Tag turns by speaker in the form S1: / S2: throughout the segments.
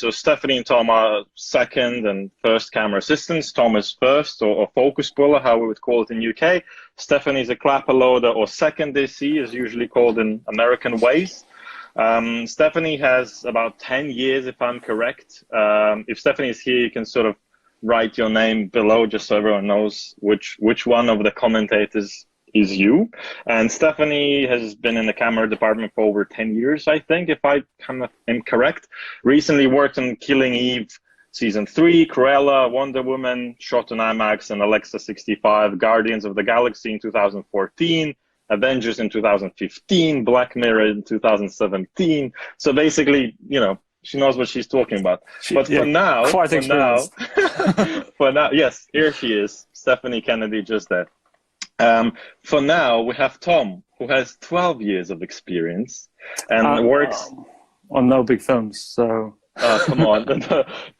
S1: So Stephanie and Thom are second and first camera assistants. Thom is first or focus puller, how we would call it in UK. Stephanie is a clapper loader or second DC, is usually called in American ways. Stephanie has about 10 years, if I'm correct. If Stephanie is here, you can sort of write your name below just so everyone knows which one of the commentators is you. And Stephanie has been in the camera department for over 10 years, I think, if I kind of am correct. Recently worked on Killing Eve Season 3, Cruella, Wonder Woman, shot on Imax and Alexa 65, Guardians of the Galaxy in 2014, Avengers in 2015, Black Mirror in 2017. So basically, you know, she knows what she's talking about. But for now, for now, yes, here she is, Stephanie Kennedy, just there. For now, we have Thom, who has 12 years of experience and works
S2: on no big films. So
S1: come on,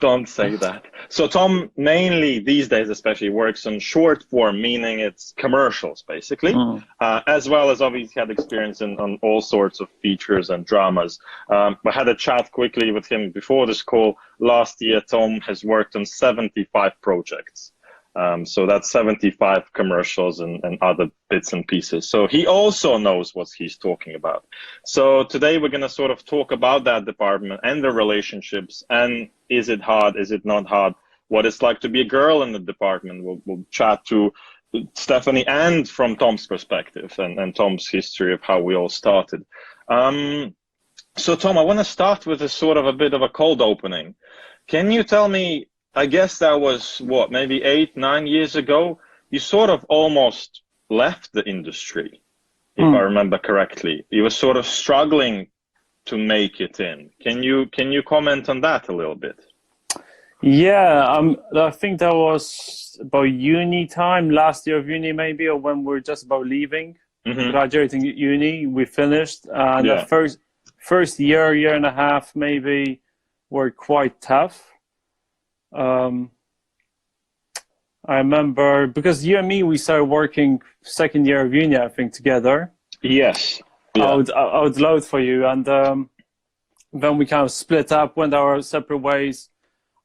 S1: don't say that. So Thom mainly these days, especially, works on short form, meaning it's commercials, basically, as well as obviously had experience on all sorts of features and dramas. I had a chat quickly with him before this call. Last year, Thom has worked on 75 projects. So that's 75 commercials and other bits and pieces. So he also knows what he's talking about. So today we're going to sort of talk about that department and the relationships, and is it hard, is it not hard, what it's like to be a girl in the department. We'll chat to Stephanie and from Thom's perspective and Thom's history of how we all started. So Thom, I want to start with a sort of a bit of a cold opening. Can you tell me, I guess that was, what, maybe 8-9 years ago, you sort of almost left the industry, if I remember correctly. You were sort of struggling to make it in. Can you comment on that a little bit?
S2: Yeah, I think that was about uni time, last year of uni maybe, or when we were just about leaving, graduating uni, we finished. And the first year and a half maybe were quite tough. I remember, because you and me, we started working second year of uni, I think, together.
S1: Yes. Yeah.
S2: I would load for you, and then we kind of split up, went our separate ways.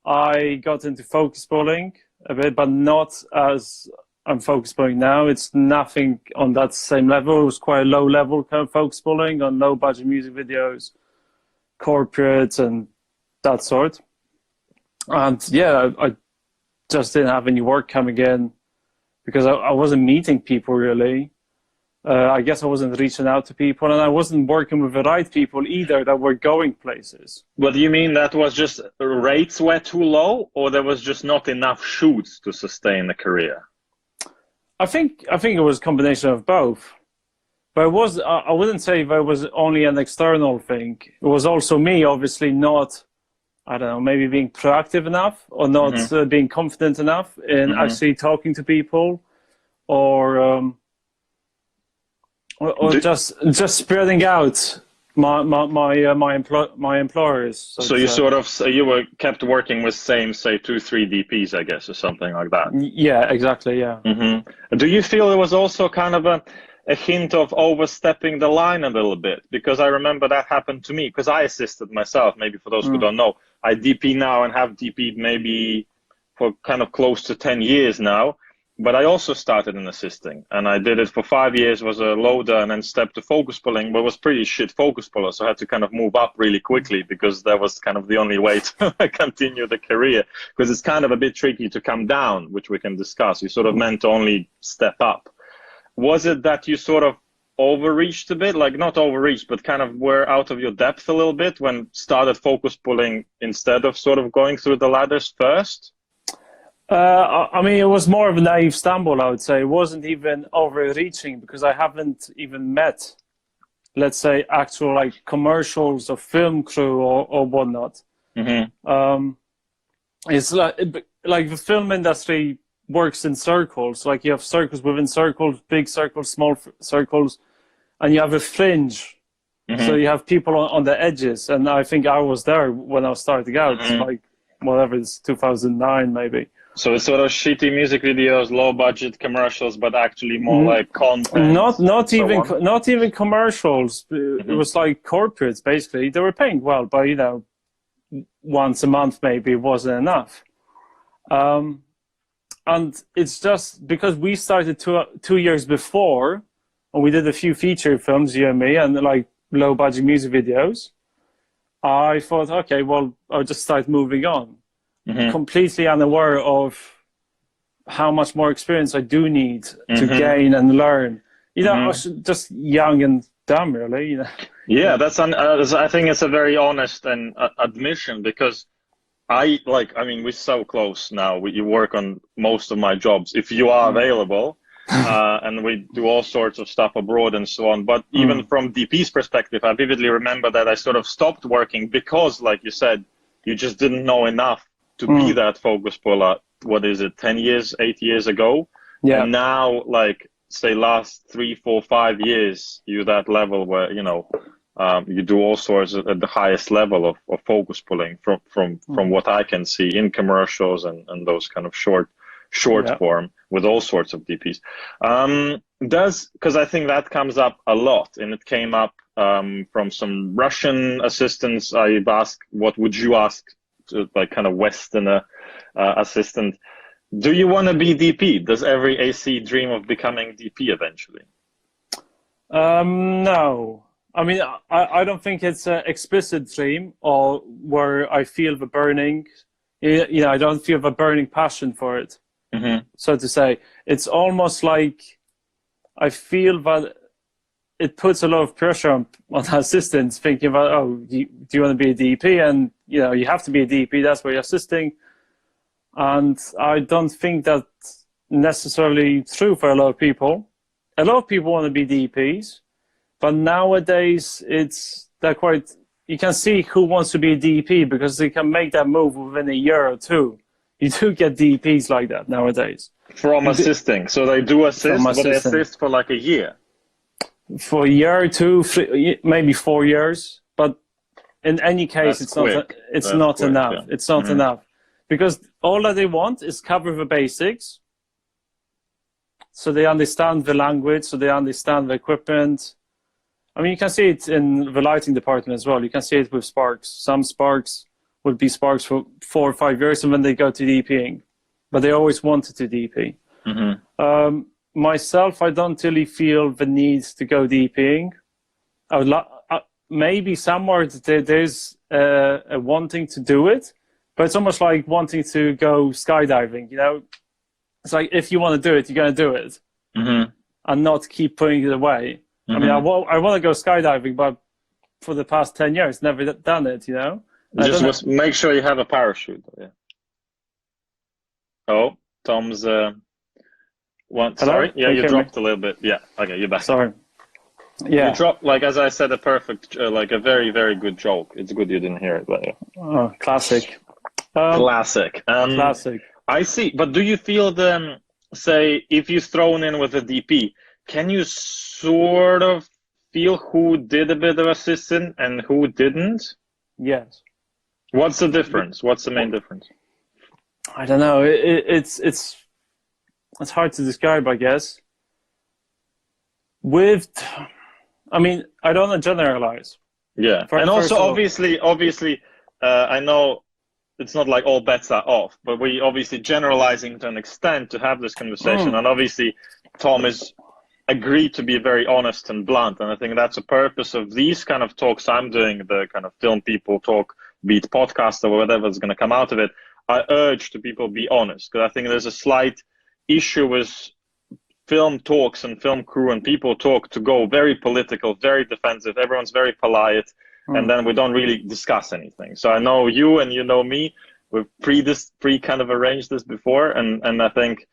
S2: I got into focus pulling a bit, but not as I'm focus pulling now. It's nothing on that same level. It was quite a low level kind of focus pulling on low budget music videos, corporates, and that sort. And yeah, I just didn't have any work coming in because I wasn't meeting people really. I guess I wasn't reaching out to people, and I wasn't working with the right people either that were going places.
S1: But do you mean that was just rates were too low, or there was just not enough shoots to sustain a career?
S2: I think it was a combination of both. But it was, I wouldn't say that it was only an external thing. It was also me, obviously, not, I don't know, maybe being proactive enough or not being confident enough in actually talking to people, or just spreading out my employers.
S1: So you sort of, you were kept working with same, say, 2-3 DPs, I guess, or something like that.
S2: Yeah, exactly. Yeah.
S1: Do you feel it was also kind of a hint of overstepping the line a little bit? Because I remember that happened to me, because I assisted myself. Maybe for those who don't know, I DP now and have DP'd maybe for kind of close to 10 years now. But I also started in assisting, and I did it for 5 years, was a loader, and then stepped to focus pulling, but was pretty shit focus puller. So I had to kind of move up really quickly, because that was kind of the only way to continue the career, because it's kind of a bit tricky to come down, which we can discuss. You sort of meant to only step up. Was it that you sort of overreached a bit, like not overreached, but kind of were out of your depth a little bit when started focus pulling instead of sort of going through the ladders first?
S2: I mean, it was more of a naive stumble, I would say. It wasn't even overreaching, because I haven't even met, let's say, actual like commercials or film crew or whatnot. It's like the film industry works in circles. Like you have circles within circles, big circles, small circles, and you have a fringe. So you have people on the edges, and I think I was there when I was starting out. Like whatever, it's 2009 maybe. So
S1: it's sort of shitty music videos, low budget commercials, but actually more like content.
S2: Not even commercials. It was like corporates basically. They were paying well, but you know, once a month maybe wasn't enough. And it's just because we started 2 years before, and we did a few feature films, you and me, and like low budget music videos. I thought, okay, well, I'll just start moving on. Completely unaware of how much more experience I do need to gain and learn. You know, I was just young and dumb, really. You know.
S1: Yeah, I think it's a very honest and admission, because we're so close now. You work on most of my jobs if you are available, and we do all sorts of stuff abroad and so on. But even from DP's perspective, I vividly remember that I sort of stopped working because, like you said, you just didn't know enough to be that focus puller. What is it, 10 years, 8 years ago? Yeah. And now, like, say last 3, 4, 5 years, you're that level where, you know, you do all sorts at the highest level of focus pulling from what I can see in commercials and those kind of short form with all sorts of DPs. Because I think that comes up a lot, and it came up from some Russian assistants. I've asked, what would you ask to, like, kind of Western assistant? Do you want to be DP? Does every AC dream of becoming DP eventually?
S2: No. I mean, I don't think it's an explicit dream or where I feel the burning, you know, I don't feel the burning passion for it, so to say. It's almost like I feel that it puts a lot of pressure on assistants thinking about, oh, do you want to be a DP? And, you know, you have to be a DP, that's where you're assisting. And I don't think that's necessarily true for a lot of people. A lot of people want to be DPs. But nowadays, they're quite. You can see who wants to be a DP because they can make that move within a year or two. You do get DPs like that nowadays.
S1: From assisting, so they do assist, but they assist for like a year.
S2: For a year or two, 3, maybe 4 years. But in any case, it's not enough. Yeah. It's not enough because all that they want is cover the basics, so they understand the language, so they understand the equipment. I mean, you can see it in the lighting department as well. You can see it with sparks. Some sparks would be sparks for 4 or 5 years, and then they go to DPing. But they always wanted to DP. Myself, I don't really feel the need to go DPing. I would maybe somewhere there's a wanting to do it, but it's almost like wanting to go skydiving. You know, it's like if you want to do it, you're going to do it, and not keep putting it away. I mean, I want to go skydiving, but for the past 10 years, never done it, you know?
S1: Just make sure you have a parachute. Yeah. Oh, Tom's one. Sorry. Yeah, you dropped a little bit. Yeah. Okay, you're back.
S2: Sorry. Yeah.
S1: You dropped, like, as I said, a perfect, like a very, very good joke. It's good you didn't hear it, but yeah.
S2: Oh, classic.
S1: Classic.
S2: Classic.
S1: I see. But do you feel say, if you're thrown in with a DP, can you sort of feel who did a bit of assistant and who didn't?
S2: Yes.
S1: What's the difference? What's the main difference?
S2: I don't know. It's hard to describe, I guess. I mean, I don't want to generalize.
S1: Yeah, and also obviously, I know it's not like all bets are off, but we obviously generalizing to an extent to have this conversation, and obviously Tom is agreed to be very honest and blunt, and I think that's the purpose of these kind of talks I'm doing, the kind of film people talk, be it podcast or whatever's going to come out of it. I urge to people be honest, because I think there's a slight issue with film talks and film crew and people talk to go very political, very defensive, everyone's very polite, and then we don't really discuss anything. So I know you and you know me, we've pre kind of arranged this before, and I think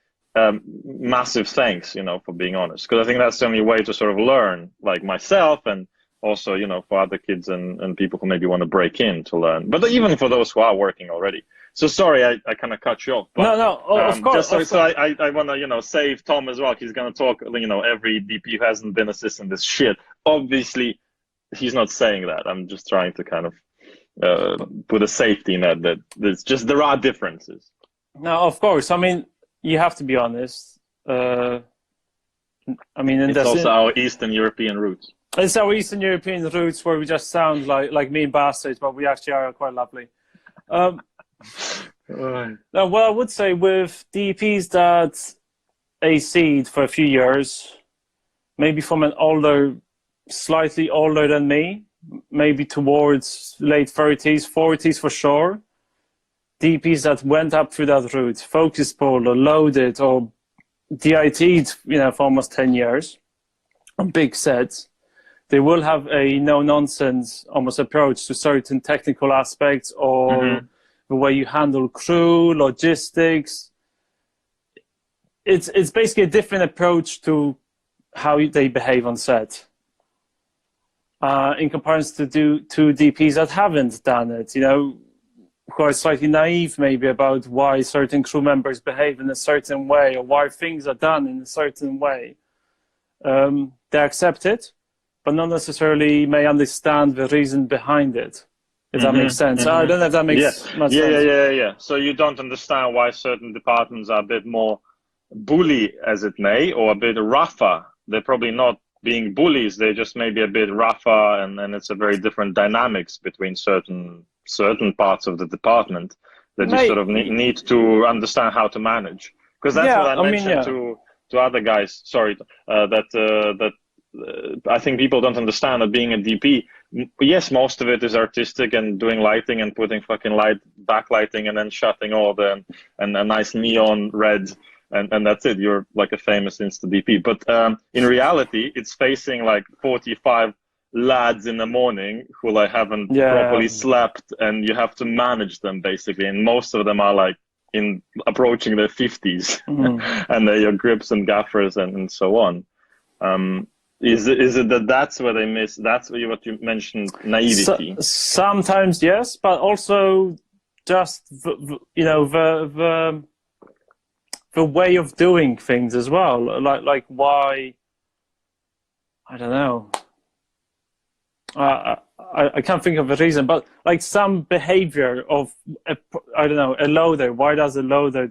S1: massive thanks, you know, for being honest, because I think that's the only way to sort of learn, like myself, and also, you know, for other kids and people who maybe want to break in to learn, but even for those who are working already. So sorry, I kind of cut you off. But,
S2: no, of course.
S1: So I want to, you know, save Tom as well. He's going to talk, you know, every DP who hasn't been assistant is shit. Obviously, he's not saying that. I'm just trying to kind of put a safety net that there are differences.
S2: No, of course. I mean, you have to be honest. I mean,
S1: it's also our Eastern European roots.
S2: It's our Eastern European roots where we just sound like mean bastards, but we actually are quite lovely. Now, what I would say with DPs that AC'd for a few years, maybe from an older, slightly older than me, maybe towards late 30s, 40s for sure, DPs that went up through that route, focus pulled or loaded or DIT'd, for almost 10 years on big sets, they will have a no-nonsense almost approach to certain technical aspects or the way you handle crew, logistics. It's basically a different approach to how they behave on set. In comparison to DPs that haven't done it, who are slightly naive maybe about why certain crew members behave in a certain way or why things are done in a certain way. They accept it, but not necessarily may understand the reason behind it, if that makes sense. I don't know if that makes much sense.
S1: Yeah. So you don't understand why certain departments are a bit more bully, as it may, or a bit rougher. They're probably not being bullies, they're just maybe a bit rougher, and it's a very different dynamics between certain parts of the department that you sort of need to understand how to manage. Because that's what I mentioned to other guys, that I think people don't understand that being a DP, yes, most of it is artistic and doing lighting and putting fucking backlighting and then shutting all and a nice neon red, and that's it. You're like a famous Insta DP. But in reality, it's facing like 45 lads in the morning who haven't properly slept, and you have to manage them basically. And most of them are like approaching their 50s, and they're your grips and gaffers and so on. Is it that's where they miss? That's what you mentioned, naivety.
S2: Sometimes yes, but also just the way of doing things as well. Like why? I don't know. I can't think of a reason, but like some behavior of a loader. Why does a loader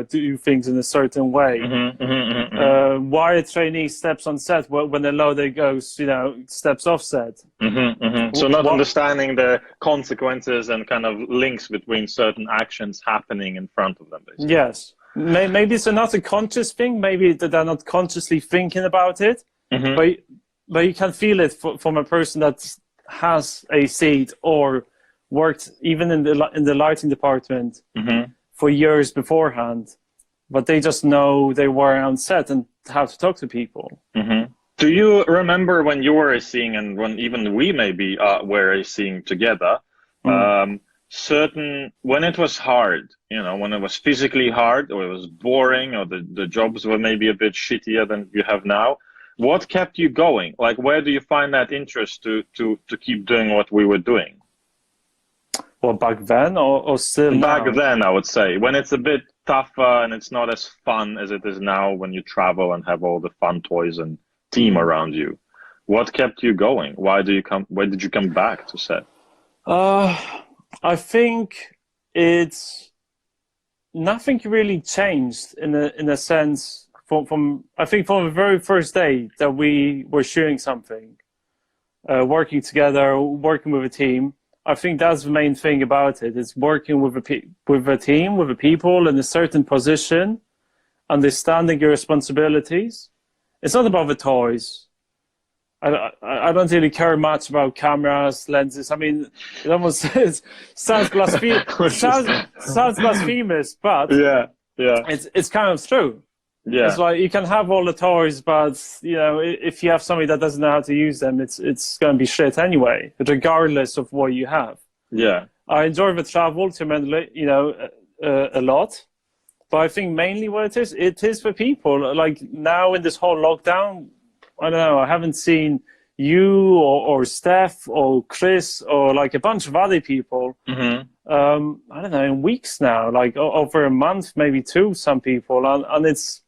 S2: do things in a certain way? Why a trainee steps on set when a loader goes, steps off set?
S1: So not understanding the consequences and kind of links between certain actions happening in front of them, basically.
S2: Yes, maybe it's not a conscious thing. Maybe they're not consciously thinking about it, but you can feel it from a person that has a seat or worked even in the lighting department for years beforehand, but they just know they were on set and how to talk to people.
S1: Do you remember when you were seeing, and when even we maybe were seeing together, when it was hard, when it was physically hard, or it was boring, or the jobs were maybe a bit shittier than you have now? What kept you going? Like, where do you find that interest to keep doing what we were doing?
S2: Well, back then or still now?
S1: Back then, I would say. When it's a bit tougher and it's not as fun as it is now when you travel and have all the fun toys and team around you. What kept you going? Why did you come back to set?
S2: I think nothing really changed in a sense. From the very first day that we were shooting something, working together, working with a team, I think that's the main thing about it. It's working with a team, with the people in a certain position, understanding your responsibilities. It's not about the toys. I don't really care much about cameras, lenses. I mean, it almost sounds blasphemous, but it's kind of true. Yeah. It's like you can have all the toys, but if you have somebody that doesn't know how to use them, it's going to be shit anyway, regardless of what you have.
S1: Yeah.
S2: I enjoy the travel tremendously, a lot, but I think mainly what it is for people. Like now in this whole lockdown, I don't know, I haven't seen you or Steph or Chris or like a bunch of other people. I don't know, in weeks now, like over a month, maybe two, some people, and it's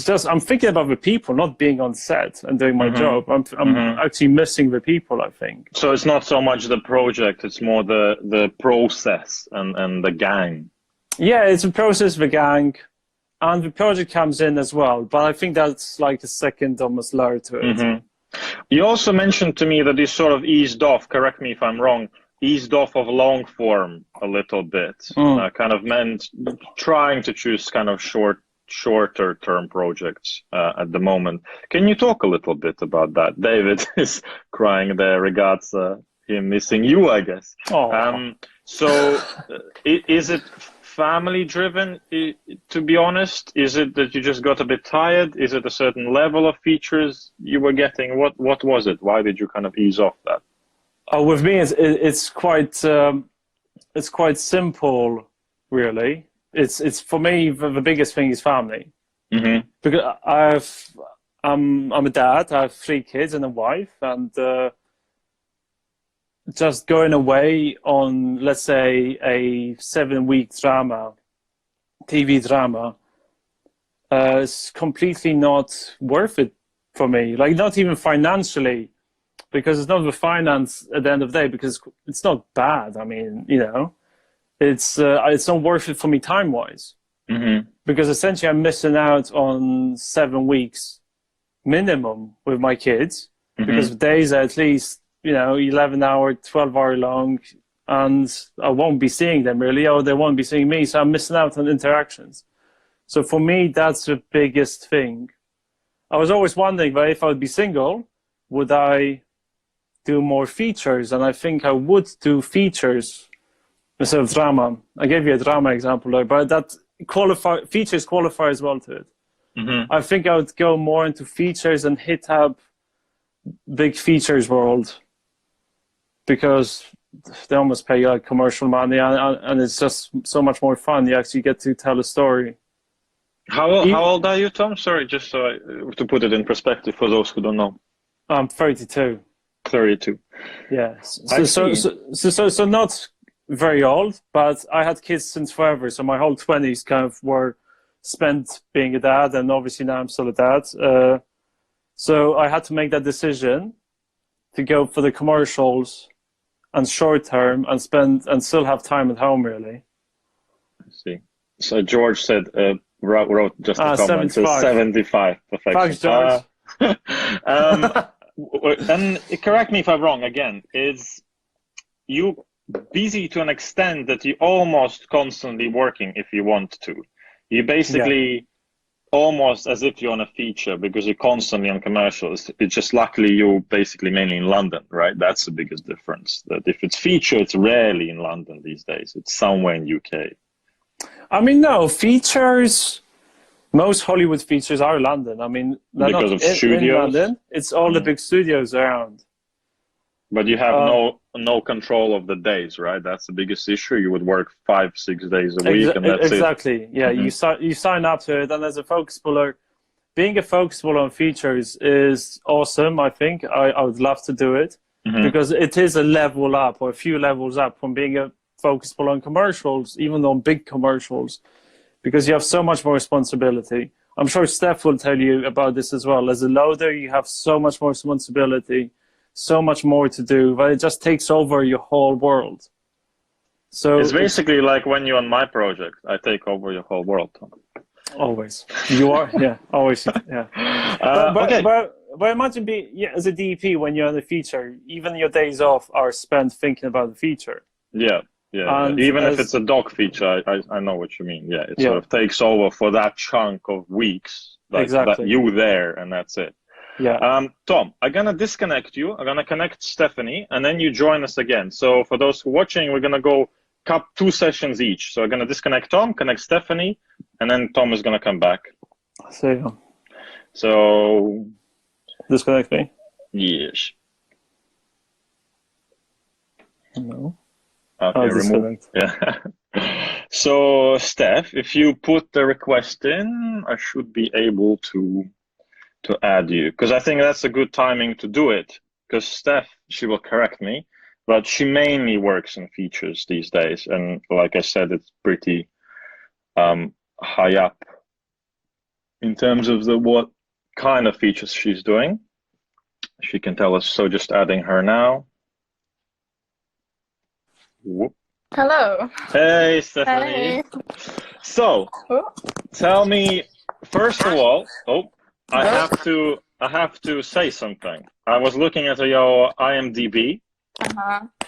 S2: just I'm thinking about the people, not being on set and doing my job. I'm actually missing the people, I think.
S1: So it's not so much the project; it's more the process and the gang.
S2: Yeah, it's a process, the gang, and the project comes in as well. But I think that's like a second almost layer to it.
S1: You also mentioned to me that you sort of eased off. Correct me if I'm wrong. eased off of long form a little bit, kind of meant trying to choose kind of shorter term projects at the moment. Can you talk a little bit about that? David is crying there regards him missing you, I guess. So is it family driven, to be honest? Is it that you just got a bit tired? Is it a certain level of features you were getting? What was it? Why did you kind of ease off that?
S2: With me, it's quite simple, really. It's for me, the biggest thing is family. Because I'm a dad. I have 3 kids and a wife, and just going away on, let's say, a 7-week TV drama, is completely not worth it for me. Like, not even financially, because it's not the finance at the end of the day, because it's not bad. I mean, it's not worth it for me time-wise. Because essentially I'm missing out on 7 weeks minimum with my kids, because the days are at least 11-hour, 12-hour long, and I won't be seeing them really, or they won't be seeing me, so I'm missing out on interactions. So for me, that's the biggest thing. I was always wondering, but if I would be single, would I do more features? And I think I would do features instead of drama. I gave you a drama example there, but that features qualify as well to it. I think I would go more into features and hit up big features world, because they almost pay like commercial money, and it's just so much more fun. You actually get to tell a story.
S1: How old are you, Tom? Sorry, just to put it in perspective for those who don't know.
S2: I'm 32.
S1: 32.
S2: Yeah. So not very old, but I had kids since forever. So my whole 20s kind of were spent being a dad, and obviously now I'm still a dad. So I had to make that decision to go for the commercials and short term and still have time at home, really.
S1: I see. So George said, wrote just a comment, 75. Perfection.
S2: Thanks, George.
S1: And correct me if I'm wrong again, is you busy to an extent that you almost constantly working if you want to? You basically almost as if you're on a feature, because you're constantly on commercials. It's just luckily you're basically mainly in London, right? That's the biggest difference. That if it's feature, it's rarely in London these days. It's somewhere in UK. I
S2: mean, no, features, most Hollywood features are London. I mean, they're
S1: because
S2: not
S1: of studios?
S2: in London. It's all the big studios around.
S1: But you have no control of the days, right? That's the biggest issue. You would work 5-6 days a week, and that's
S2: exactly. Yeah, you sign up to it, and as a focus puller, being a focus puller on features is awesome. I think I would love to do it, because it is a level up, or a few levels up, from being a focus puller on commercials, even on big commercials, because you have so much more responsibility. I'm sure Steph will tell you about this as well. As a loader, you have so much more responsibility, so much more to do, but it just takes over your whole world. So
S1: it's basically like when you're on my project, I take over your whole world, Tom.
S2: Always. You are? Yeah, always. Yeah. But imagine as a DP, when you're on the feature, even your days off are spent thinking about the feature.
S1: Yeah. Even if it's a doc feature, I know what you mean. Yeah, it sort of takes over for that chunk of weeks that you there, and that's it.
S2: Yeah.
S1: Tom, I'm gonna disconnect you. I'm gonna connect Stephanie, and then you join us again. So for those who are watching, we're gonna go 2 sessions each. So I'm gonna disconnect Tom, connect Stephanie, and then Tom is gonna come back.
S2: See you.
S1: So
S2: disconnect me.
S1: Yes.
S2: No.
S1: Okay, remove. Yeah. So Steph, if you put the request in, I should be able to add you, because I think that's a good timing to do it, because Steph, she will correct me, but she mainly works in features these days, and like I said, it's pretty high up in terms of what kind of features she's doing. She can tell us. So just adding her now. Whoop.
S3: Hello.
S1: Hey, Stephanie.
S3: Hey.
S1: So tell me, first of all, I have to say something. I was looking at your IMDb,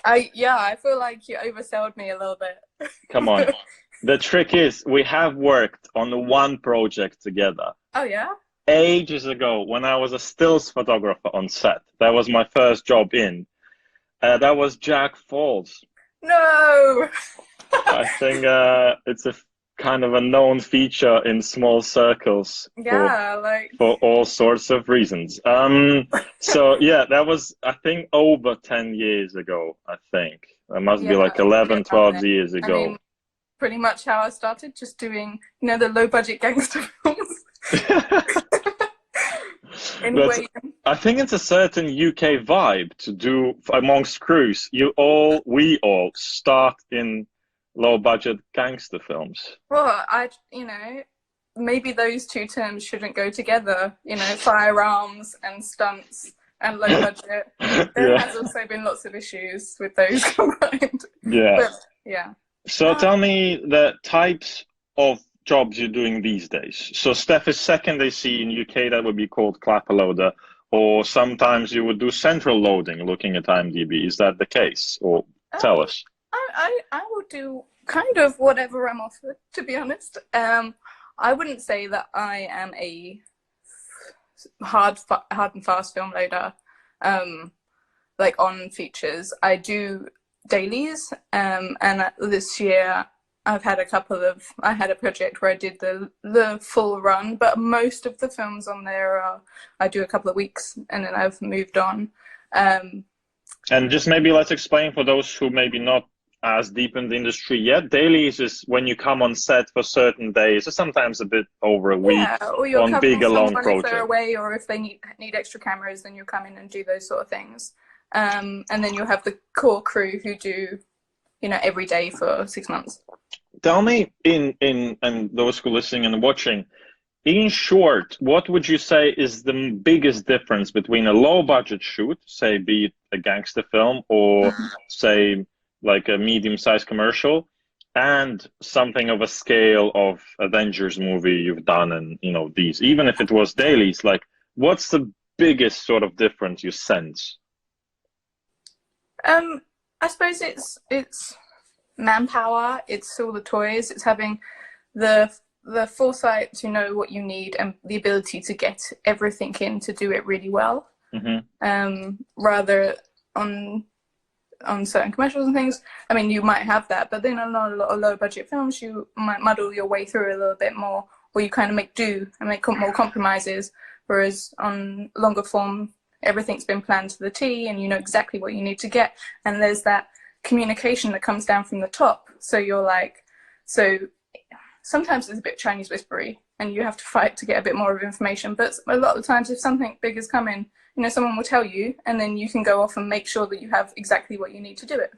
S3: I feel like you oversold me a little bit.
S1: Come on. The trick is we have worked on one project together.
S3: Oh yeah?
S1: Ages ago when I was a stills photographer on set. That was my first job in. That was Jack Falls.
S3: No.
S1: I think it's a kind of a known feature in small circles
S3: Yeah, like
S1: for all sorts of reasons. So yeah, that was I think over 10 years ago, I think. It must be like 11, 12 years
S3: I mean,
S1: ago.
S3: pretty much how I started, just doing, the low budget gangster films. Anyway.
S1: I think it's a certain UK vibe to do amongst crews. We all start in low budget gangster films.
S3: Well, maybe those two terms shouldn't go together, firearms and stunts and low budget. There has also been lots of issues with those combined.
S1: Yeah.
S3: But, yeah.
S1: So tell me the types of jobs you're doing these days. So Steph is second AC in UK, that would be called clapper loader, or sometimes you would do central loading looking at IMDb. Is that the case? Or tell us.
S3: I will do kind of whatever I'm offered, to be honest. I wouldn't say that I am a hard and fast film loader, like on features. I do dailies, and this year I had a project where I did the full run, but most of the films on there I do a couple of weeks and then I've moved on.
S1: And just maybe let's explain for those who maybe not as deep in the industry yet. Dailies is when you come on set for certain days, or sometimes a bit over a week,
S3: or you're
S1: on bigger long projects.
S3: If they're away or if they need extra cameras, then you come in and do those sort of things. And then you'll have the core crew who do, every day for 6 months.
S1: Tell me, and those who are listening and watching, in short, what would you say is the biggest difference between a low budget shoot, say, be it a gangster film or say like a medium-sized commercial, and something of a scale of Avengers movie you've done, and these, even if it was dailies, like what's the biggest sort of difference you sense?
S3: I suppose it's manpower, it's all the toys, it's having the foresight to know what you need and the ability to get everything in to do it really well. Rather on certain commercials and things, I mean, you might have that, but then on a lot of low budget films, you might muddle your way through a little bit more, or you kind of make do and make more compromises, whereas on longer form, everything's been planned to the T and you know exactly what you need to get, and there's that communication that comes down from the top. So sometimes it's a bit Chinese whispery and you have to fight to get a bit more of information, but a lot of the times if something big is coming, someone will tell you and then you can go off and make sure that you have exactly what you need to do it.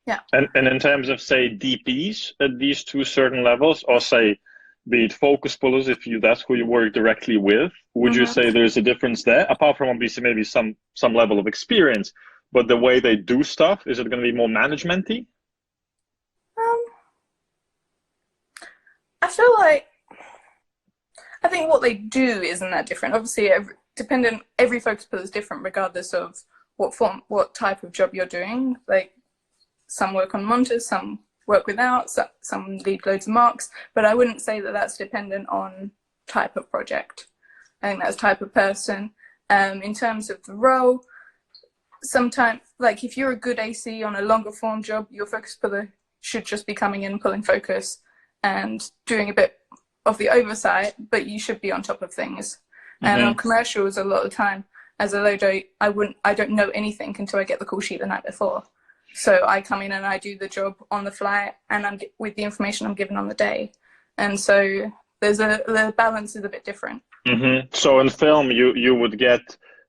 S3: Yeah.
S1: And in terms of, say, DPs at these two certain levels, or say, be it focus pullers, that's who you work directly with, would you say there's a difference there, apart from obviously maybe some level of experience, but the way they do stuff, is it going to be more management-y?
S3: I think what they do isn't that different. Obviously, every focus puller is different regardless of what type of job you're doing. Like, some work on monitors, some work without, some lead loads of marks, but I wouldn't say that that's dependent on type of project. I think that's type of person. In terms of the role, sometimes, like if you're a good AC on a longer form job, your focus puller should just be coming in, pulling focus and doing a bit of the oversight, but you should be on top of things. And on commercials, a lot of the time, as a loader, I don't know anything until I get the call sheet the night before. So I come in and I do the job on the fly, and I'm with the information I'm given on the day. And so the balance is a bit different.
S1: So in film, you would get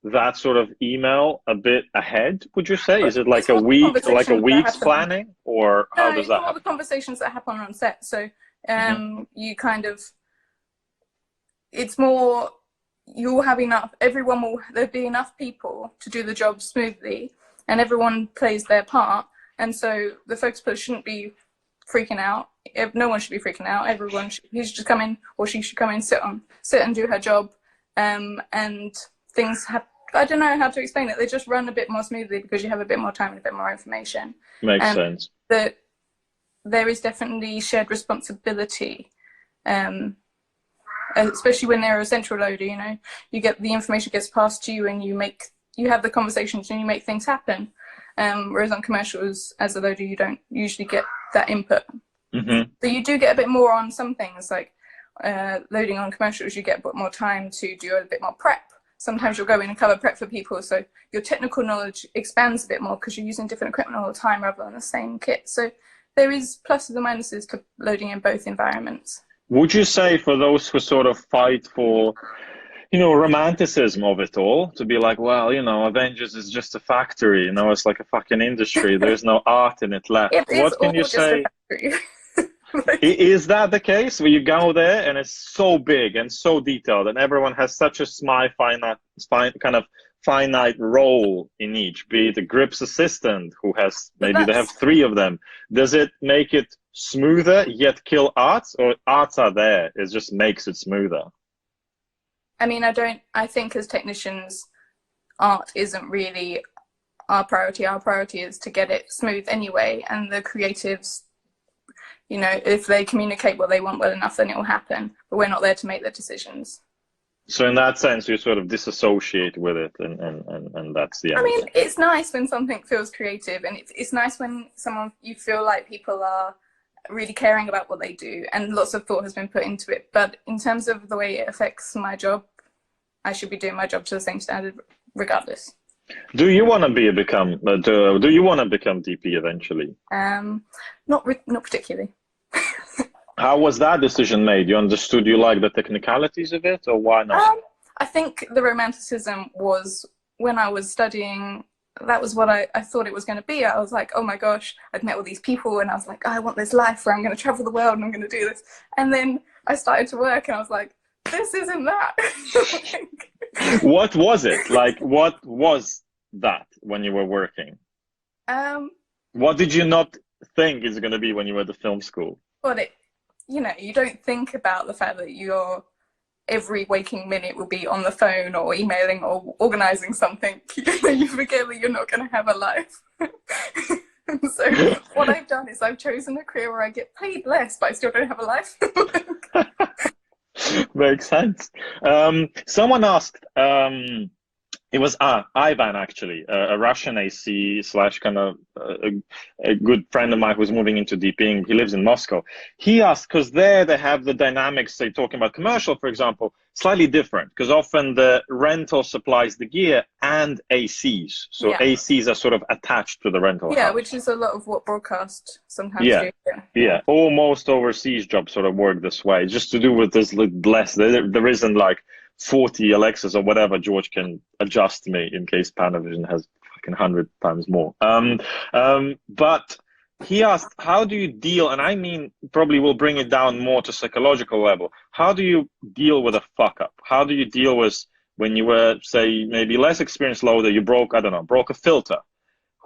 S1: that sort of email a bit ahead, would you say? Is it like a week's planning, or how does that happen?
S3: All the conversations that happen on set. So you kind of, it's more, you'll have enough, there'll be enough people to do the job smoothly, and everyone plays their part. And so the focus puller shouldn't be freaking out. No one should be freaking out. He should just come in, or she should come in, sit and do her job. And things I don't know how to explain it. They just run a bit more smoothly because you have a bit more time and a bit more information.
S1: Makes sense.
S3: That there is definitely shared responsibility, especially when they're a central loader. You know, you get the information gets passed to you, and you have the conversations and you make things happen. Whereas on commercials, as a loader, you don't usually get that input.
S1: Mm-hmm.
S3: So you do get a bit more on some things, like loading on commercials. You get a bit more time to do a bit more prep. Sometimes you'll go in and cover prep for people, so your technical knowledge expands a bit more because you're using different equipment all the time rather than the same kit. So there is pluses and minuses to loading in both environments.
S1: Would you say, for those who sort of fight for, you know, romanticism of it all, to be like, well, you know, Avengers is just a factory, you know, it's like a fucking industry, there's no art in it left. What can you say? Is that the case where you go there and it's so big and so detailed and everyone has such a finite role in each, be it a grips assistant who has, maybe they have 3 of them. Does it make it smoother yet kill arts, or arts are there, it just makes it smoother?
S3: I mean, I think as technicians, art isn't really our priority. Our priority is to get it smooth anyway, and the creatives, you know, if they communicate what they want well enough, then it will happen. But we're not there to make the decisions. So
S1: in that sense, you sort of disassociate with it, and that's the end.
S3: I mean, it's nice when something feels creative, and it's nice when you feel like people are really caring about what they do, and lots of thought has been put into it. But in terms of the way it affects my job, I should be doing my job to the same standard regardless.
S1: Do you want to become DP eventually?
S3: Not particularly.
S1: How was that decision made? You understood you like the technicalities of it, or why not?
S3: I think the romanticism was when I was studying. That was what I thought it was going to be. I was like, oh my gosh, I'd met all these people, and I was like, oh, I want this life where I'm going to travel the world and I'm going to do this. And then I started to work, and I was like, this isn't that.
S1: What was it? Like, what was that when you were working? What did you not think is going to be when you were at the film school?
S3: Well, you know, you don't think about the fact that every waking minute will be on the phone or emailing or organizing something. You forget that you're not going to have a life. So what I've done is I've chosen a career where I get paid less, but I still don't have a life.
S1: Makes sense. Someone asked, it was Ivan, actually, a Russian AC / kind of a good friend of mine who's moving into DPing. He lives in Moscow. He asked, because there they have the dynamics, say, talking about commercial, for example, slightly different, because often the rental supplies the gear and ACs. So yeah. ACs are sort of attached to the rental house.
S3: Which is a lot of what broadcast sometimes do.
S1: Yeah, almost overseas jobs sort of work this way, just to do with this less. There isn't like 40 Alexas or whatever George can adjust me in case Panavision has fucking 100 times more. But he asked, how do you deal, and I mean probably we'll bring it down more to psychological level, how do you deal with a fuck up? How do you deal with when you were, say, maybe less experienced loader, you broke a filter?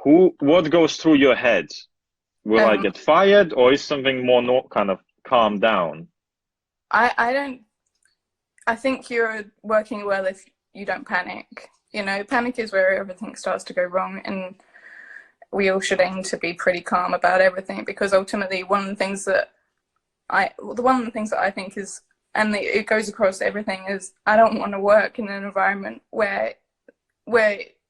S1: What goes through your head? Will I get fired, or is something more kind of calm down?
S3: I think you're working well if you don't panic. You know, panic is where everything starts to go wrong, and we all should aim to be pretty calm about everything, because ultimately one of the things that I think is, and it goes across everything, is I don't want to work in an environment where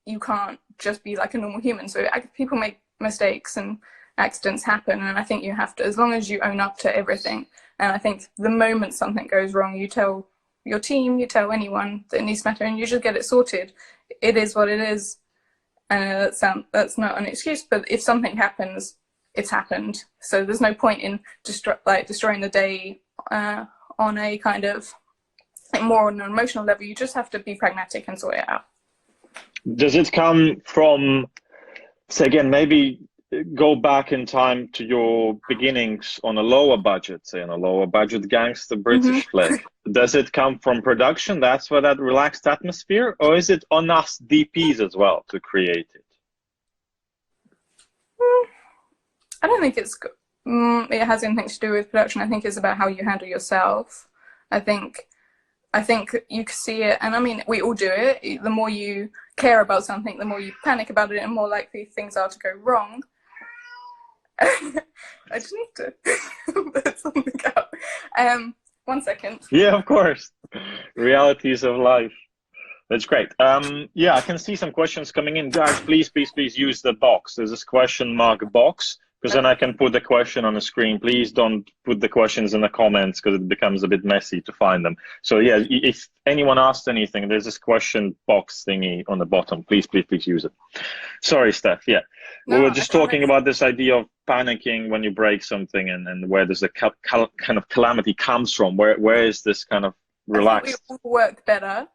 S3: you can't just be like a normal human. So people make mistakes and accidents happen, and I think you have to, as long as you own up to everything. And I think the moment something goes wrong, you tell your team, you tell anyone that it needs to matter, and you just get it sorted. It is what it is. That's not an excuse, but if something happens, it's happened. So there's no point in destroying the day on a kind of more on an emotional level. You just have to be pragmatic and sort it out.
S1: Does it come from, say again, maybe go back in time to your beginnings on a lower budget, say on a lower budget gangster British flick? Does it come from production? That's where that relaxed atmosphere, or is it on us DPs as well to create it?
S3: I don't think it has anything to do with production. I think it's about how you handle yourself. I think I think you can see it, and I mean, we all do it. The more you care about something, the more you panic about it, and more likely things are to go wrong. I just need to put something out. 1 second.
S1: Yeah, of course. Realities of life. That's great. Yeah, I can see some questions coming in. Guys, please use the box. There's this question mark box, because then I can put the question on the screen. Please don't put the questions in the comments, because it becomes a bit messy to find them. So yeah, if anyone asks anything, there's this question box thingy on the bottom. Please use it. Sorry, Steph. Yeah, we were just talking about this idea of panicking when you break something, and where does the kind of calamity comes from? Where is this kind of relaxed?
S3: I think we all work better.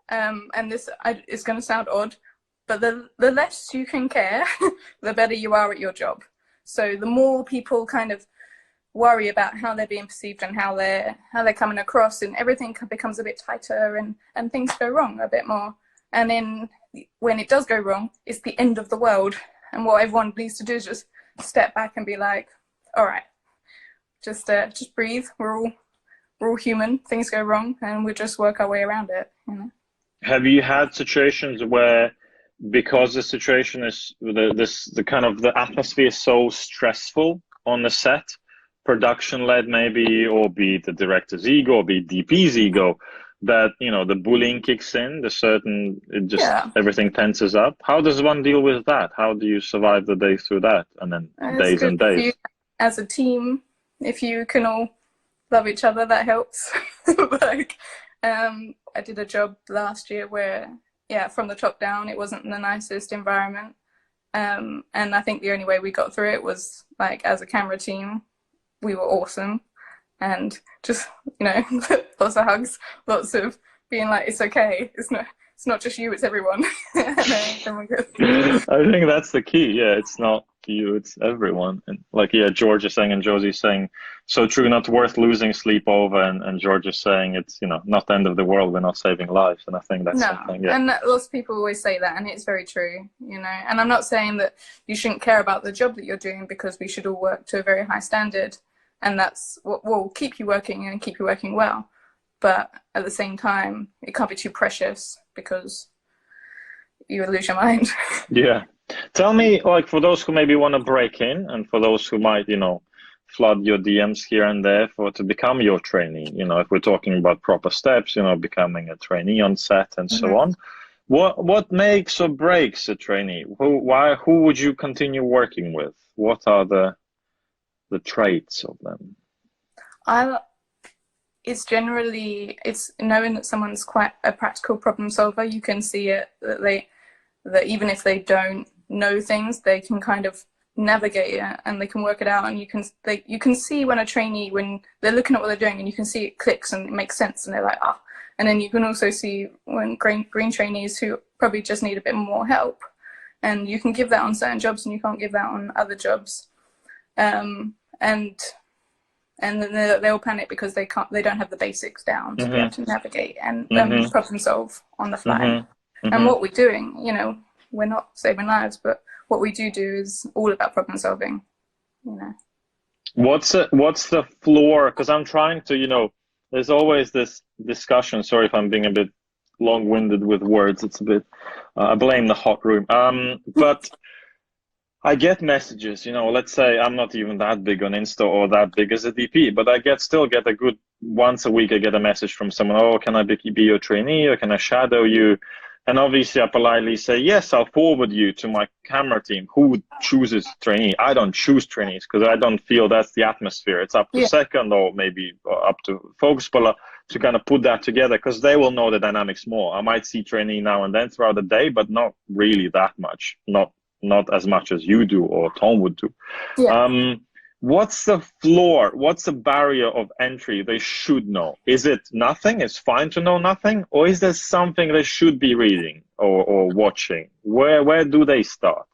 S3: And this is going to sound odd, but the less you can care, the better you are at your job. So the more people kind of worry about how they're being perceived and how they're coming across, and everything becomes a bit tighter, and things go wrong a bit more. And then when it does go wrong, it's the end of the world. And what everyone needs to do is just step back and be like, all right, just breathe. We're all human. Things go wrong, and we just work our way around it. You know.
S1: Have you had situations where, because the situation is the kind of the atmosphere is so stressful on the set, production led maybe, or be it the director's ego, or be it DP's ego, that the bullying kicks in, everything tenses up? How does one deal with that? How do you survive the day through that, and then days and days?
S3: As a team, if you can all love each other, that helps. I did a job last year where, from the top down, it wasn't the nicest environment. And I think the only way we got through it was, like, as a camera team, we were awesome. And just, lots of hugs, lots of being like, it's okay. It's not just you, it's everyone. I
S1: think that's the key. Yeah, it's not you, it's everyone. And George is saying, and Josie's saying, so true, not worth losing sleep over. And George is saying, it's not the end of the world, we're not saving lives. And I think that's something. Yeah.
S3: And lots of people always say that, and it's very true. And I'm not saying that you shouldn't care about the job that you're doing, because we should all work to a very high standard, and that's what will keep you working and keep you working well. But at the same time, it can't be too precious, because you will lose your mind.
S1: Yeah. Tell me, for those who maybe want to break in, and for those who might, flood your DMs here and there to become your trainee, if we're talking about proper steps, becoming a trainee on set and so on. What makes or breaks a trainee? Who would you continue working with? What are the traits of them?
S3: It's knowing that someone's quite a practical problem solver. You can see it, that even if they don't know things, they can kind of navigate it, and they can work it out. And you can see when a trainee, when they're looking at what they're doing, and you can see it clicks and it makes sense, and they're like, ah. And then you can also see when green trainees who probably just need a bit more help, and you can give that on certain jobs and you can't give that on other jobs. And then they'll panic because they don't have the basics down to be able to navigate and problem solve on the fly. And what we're doing, we're not saving lives, but what we do is all about problem solving.
S1: What's the floor? Because I'm trying to, there's always this discussion. Sorry if I'm being a bit long-winded with words. It's a bit. I blame the hot room. But I get messages, let's say I'm not even that big on Insta or that big as a DP, but I still get a good, once a week I get a message from someone, oh, can I be your trainee, or can I shadow you? And obviously I politely say, yes, I'll forward you to my camera team who chooses trainee. I don't choose trainees, because I don't feel that's the atmosphere. It's up to second, or maybe up to focus puller to kind of put that together, because they will know the dynamics more. I might see trainee now and then throughout the day, but not really that much. Not as much as you do or Tom would do. Yeah. What's the floor? What's the barrier of entry they should know? Is it nothing? It's fine to know nothing? Or is there something they should be reading or watching? Where do they start?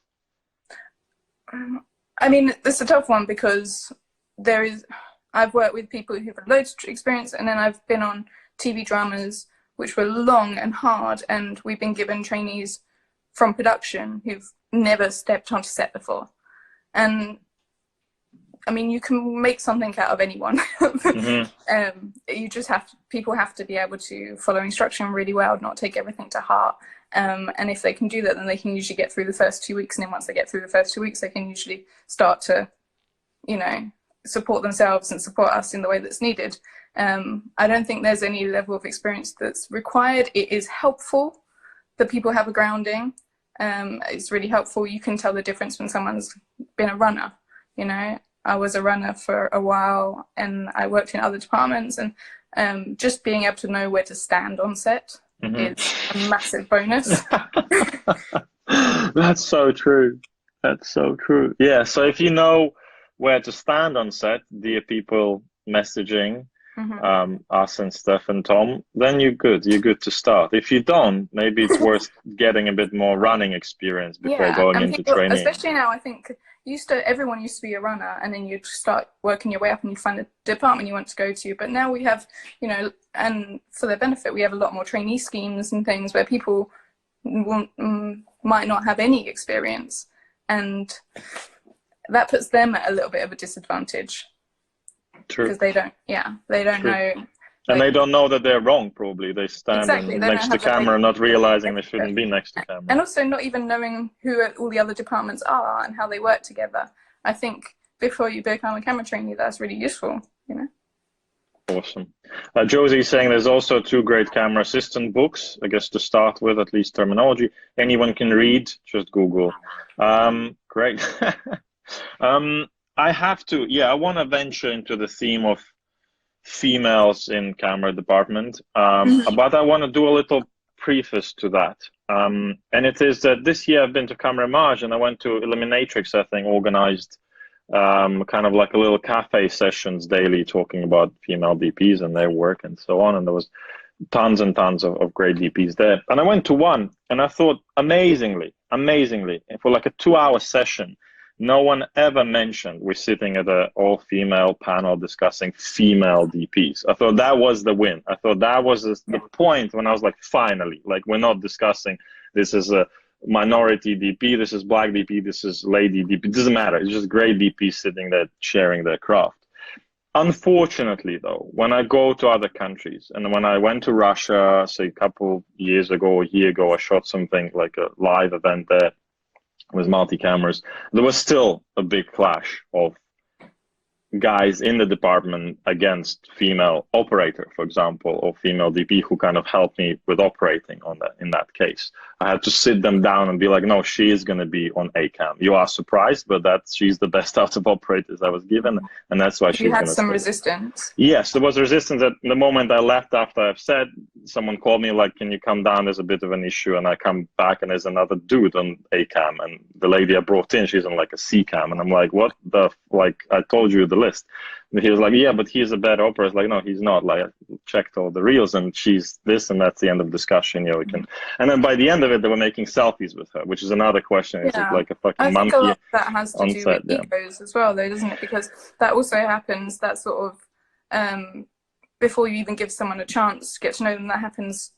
S3: I mean, it's a tough one, because I've worked with people who've had loads of experience, and then I've been on TV dramas which were long and hard, and we've been given trainees from production who've never stepped onto set before. And I mean, you can make something out of anyone. You just people have to be able to follow instruction really well, not take everything to heart. And if they can do that, then they can usually get through the first 2 weeks. And then once they get through the first 2 weeks, they can usually start to, you know, support themselves and support us in the way that's needed. I don't think there's any level of experience that's required. It is helpful that people have a grounding. It's really helpful. You can tell the difference when someone's been a runner. You know, I was a runner for a while and I worked in other departments, and just being able to know where to stand on set is a massive bonus.
S1: That's so true. That's so true. Yeah, so if you know where to stand on set, dear people messaging us and Steph and Tom, then you're good. You're good to start. If you don't, maybe it's worth getting a bit more running experience before going into training.
S3: Especially now, I think everyone used to be a runner, and then you'd start working your way up and you find a department you want to go to. But now we have, you know, and for their benefit, we have a lot more trainee schemes and things where people might not have any experience, and that puts them at a little bit of a disadvantage. True. Because they don't know.
S1: And they don't know that they're wrong, probably. They stand next to camera, not realizing they shouldn't be next to camera.
S3: And also not even knowing who all the other departments are and how they work together. I think before you become a camera trainee, that's really useful, you know.
S1: Awesome. Josie's saying there's also 2 great camera assistant books, I guess, to start with, at least terminology. Anyone can read, just Google. Great. I have to, I want to venture into the theme of females in camera department, but I want to do a little preface to that. And it is that this year I've been to Camera Mage, and I went to Eliminatrix, I think, organized kind of like a little cafe sessions daily talking about female DPs and their work and so on. And there was tons and tons of great DPs there. And I went to one, and I thought amazingly, for like a 2-hour session, no one ever mentioned we're sitting at an all-female panel discussing female DPs. I thought that was the win. I thought that was the point when I was like, finally, like we're not discussing this is a minority DP, this is black DP, this is lady DP. It doesn't matter. It's just great DPs sitting there sharing their craft. Unfortunately, though, when I go to other countries, and when I went to Russia, say a couple years ago, a year ago, I shot something like a live event there with multi-cameras, there was still a big clash of guys in the department against female operator, for example, or female DP who kind of helped me with operating on that. In that case, I had to sit them down and be like, no, she is going to be on A cam. You are surprised, but she's the best out of operators I was given, and that's why she's going to. You had
S3: some resistance.
S1: Yes, there was resistance. At the moment I left, after I've said, someone called me like, can you come down? There's a bit of an issue. And I come back and there's another dude on A cam, and the lady I brought in, she's on like a C cam, and I'm like, what the I told you the list. And he was like, yeah, but he's a better operator. I was like, no, he's not. Like, I checked all the reels, and she's this, and that's the end of discussion. You know, we can. And then by the end of it, they were making selfies with her, which is another question. Is it like a fucking monkey?
S3: I think a lot of that has to do with egos as well, though, doesn't it? Because that also happens. That sort of before you even give someone a chance to get to know them, that happens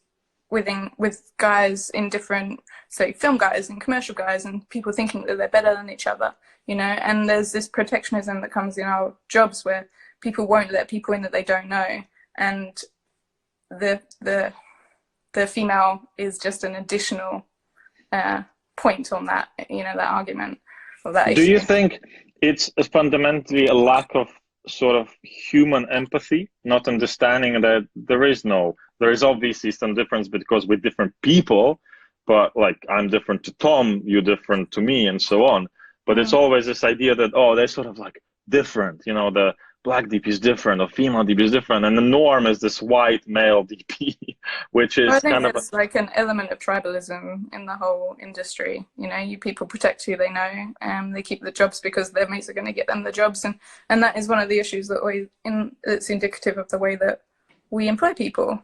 S3: with guys in different, say, film guys and commercial guys, and people thinking that they're better than each other, you know. And there's this protectionism that comes in our jobs where people won't let people in that they don't know, and the female is just an additional point on that, you know, that argument or that issue.
S1: Do you think it's fundamentally a lack of sort of human empathy, not understanding that there is obviously some difference because we're different people, but like I'm different to Tom, you're different to me, and so on. But it's always this idea that, oh, they're sort of like different, you know, the black DP is different or female DP is different, and the norm is this white male DP, which is kind of
S3: there's like an element of tribalism in the whole industry. You know, you people protect who they know, and they keep the jobs because their mates are going to get them the jobs, and that is one of the issues that it's indicative of the way that we employ people.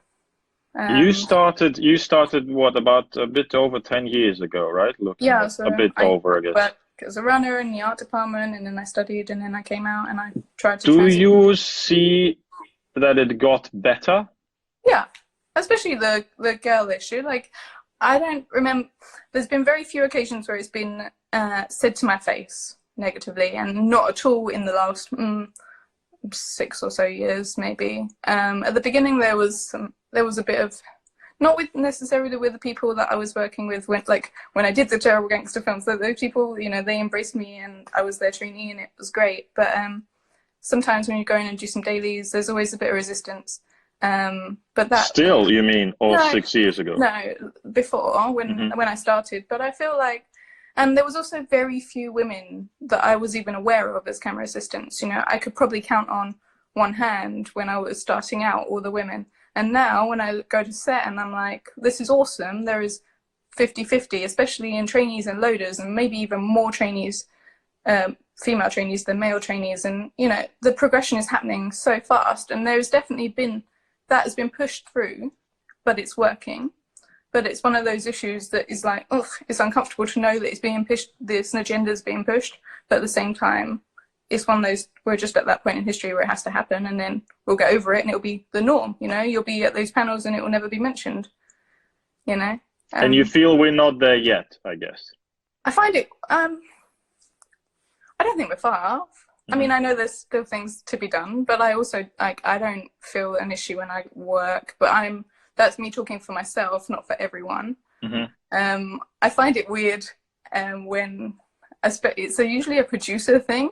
S1: You started what, about a bit over 10 years ago, right?
S3: So
S1: a bit over, I guess.
S3: But as a runner in the art department, and then I studied, and then I came out and I tried to.
S1: Do you see that it got better?
S3: Yeah, especially the girl issue. Like, I don't remember. There's been very few occasions where it's been said to my face, negatively, and not at all in the last 6 or so years, maybe. At the beginning, there was a bit of, not with necessarily with the people that I was working with, when I did the terrible gangster films. So those people, you know, they embraced me, and I was their trainee, and it was great. But sometimes when you go in and do some dailies, there's always a bit of resistance. But that
S1: still, you mean,
S3: no,
S1: 6 years ago?
S3: No, before when I started. But I feel like, and there was also very few women that I was even aware of as camera assistants. You know, I could probably count on one hand when I was starting out all the women. And now when I go to set and I'm like, this is awesome, there is 50-50, especially in trainees and loaders, and maybe even more trainees, female trainees than male trainees. And, you know, the progression is happening so fast, and there's definitely been, that has been pushed through, but it's working. But it's one of those issues that is like, ugh, it's uncomfortable to know that it's being pushed, this agenda is being pushed, but at the same time, it's one of those, we're just at that point in history where it has to happen, and then we'll get over it and it'll be the norm, you know? You'll be at those panels and it will never be mentioned, you know?
S1: And you feel we're not there yet, I guess?
S3: I find it, I don't think we're far off. I mean, I know there's still things to be done, but I also, like, I don't feel an issue when I work, but that's me talking for myself, not for everyone. I find it weird when, it's usually a producer thing,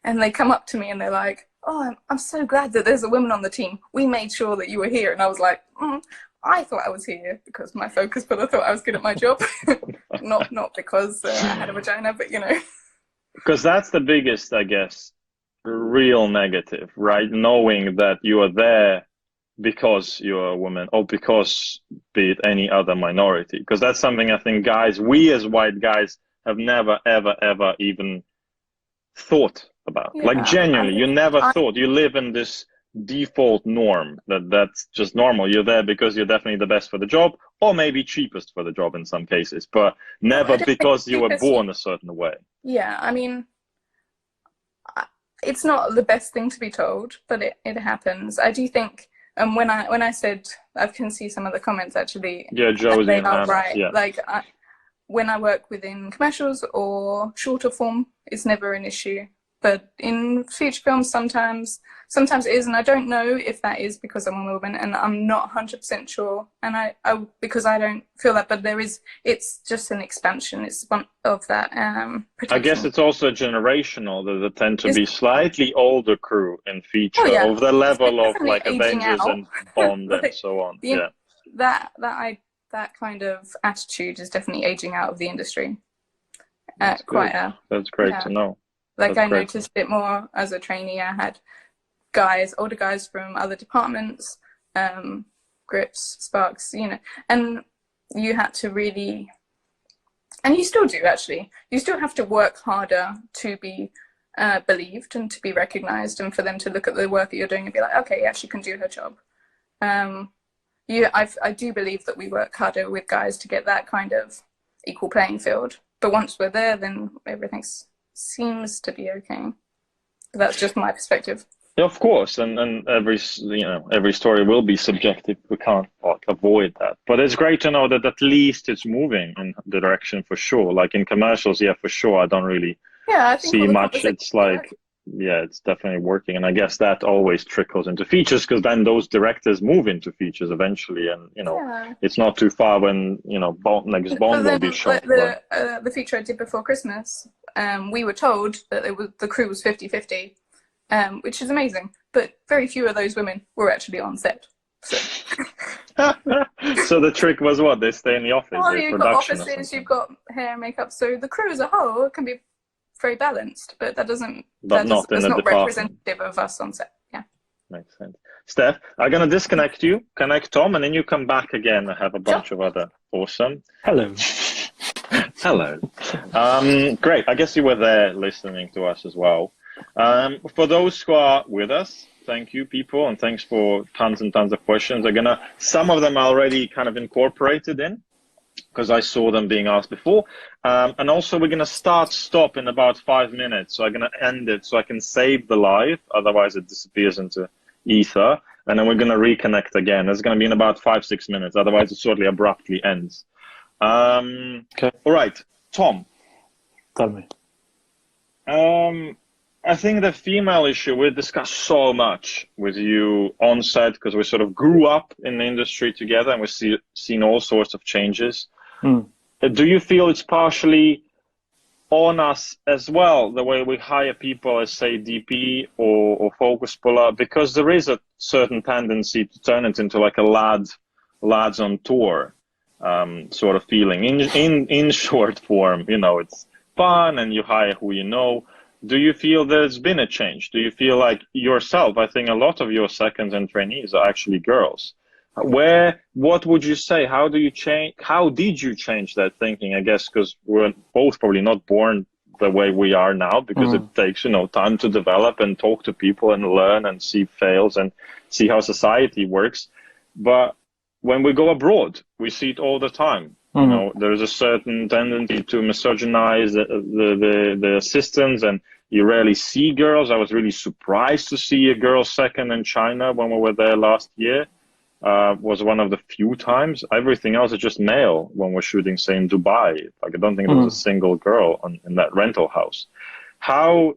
S3: and they come up to me and they're like, oh, I'm so glad that there's a woman on the team. We made sure that you were here. And I was like, I thought I was here because my focus, but I thought I was good at my job. not because I had a vagina, but, you know. Because
S1: that's the biggest, I guess, real negative, right? Knowing that you are there because you're a woman, or because, be it any other minority. Because that's something I think we as white guys have never, ever, ever even thought about. Yeah, like, genuinely, you never thought. You live in this default norm that's just normal. You're there because you're definitely the best for the job, or maybe cheapest for the job in some cases, but never because you were born a certain way.
S3: Yeah, I mean, it's not the best thing to be told, but it happens. I do think, when I said, I can see some of the comments actually.
S1: Yeah, Josie,
S3: they are right.
S1: Yeah.
S3: Like, when I work within commercials or shorter form, it's never an issue. But in feature films, sometimes it is, and I don't know if that is because I'm a woman, and I'm not 100% sure. And I because I don't feel that, but it's just an expansion. It's one of that protection.
S1: I guess it's also generational. There tend to be slightly older crew in feature, of the level of like Avengers and Bond like, and so on. Yeah, that kind of attitude is definitely aging out of the industry. That's great to know.
S3: Like, I noticed it more as a trainee. I had older guys from other departments, Grips, Sparks, you know, and you had to really, and you still do actually, you still have to work harder to be believed and to be recognized, and for them to look at the work that you're doing and be like, okay, yeah, she can do her job. I do believe that we work harder with guys to get that kind of equal playing field. But once we're there, then everything seems to be okay. But that's just my perspective.
S1: Yeah, of course, and every story will be subjective. We can't avoid that. But it's great to know that at least it's moving in the direction for sure. Like in commercials, yeah, for sure. I don't really see much. It's like, yeah, it's definitely working, and I guess that always trickles into features, because then those directors move into features eventually, and it's not too far when next Bond will be shot.
S3: The feature I did before Christmas, we were told that the crew was 50-50, which is amazing, but very few of those women were actually on set. So,
S1: so the trick was what? They stay in the office.
S3: Well, you've got offices, you've got hair and makeup, so the crew as a whole can be very balanced, but that's not representative of us on set. Yeah,
S1: makes sense. Steph, I'm gonna disconnect you, connect Tom, and then you come back again. I have a bunch of other awesome.
S2: Hello.
S1: Great. I guess you were there listening to us as well. For those who are with us, thank you, people, and thanks for tons and tons of questions. Some of them are already kind of incorporated in, because I saw them being asked before. And also we're going to stop in about 5 minutes. So I'm going to end it so I can save the live. Otherwise it disappears into ether. And then we're going to reconnect again. It's going to be in about 5-6 minutes. Otherwise it sort of abruptly ends. Okay. All right, Tom.
S2: Tell me.
S1: I think the female issue we discussed so much with you on set because we sort of grew up in the industry together and we've seen all sorts of changes. Do you feel it's partially on us as well, the way we hire people as, say, DP or focus puller, because there is a certain tendency to turn it into like a lads on tour sort of feeling. In short form, you know, it's fun and you hire who you know. Do you feel there's been a change? Do you feel like yourself, I think a lot of your seconds and trainees are actually girls. What would you say? How did you change that thinking? I guess because we're both probably not born the way we are now, because it takes, you know, time to develop and talk to people and learn and see fails and see how society works. But when we go abroad, we see it all the time. You know, there's a certain tendency to misogynize the assistants, and you rarely see girls. I was really surprised to see a girl second in China when we were there last year. Was one of the few times. Everything else is just male when we're shooting, say, in Dubai. Like, I don't think there was a single girl in that rental house. How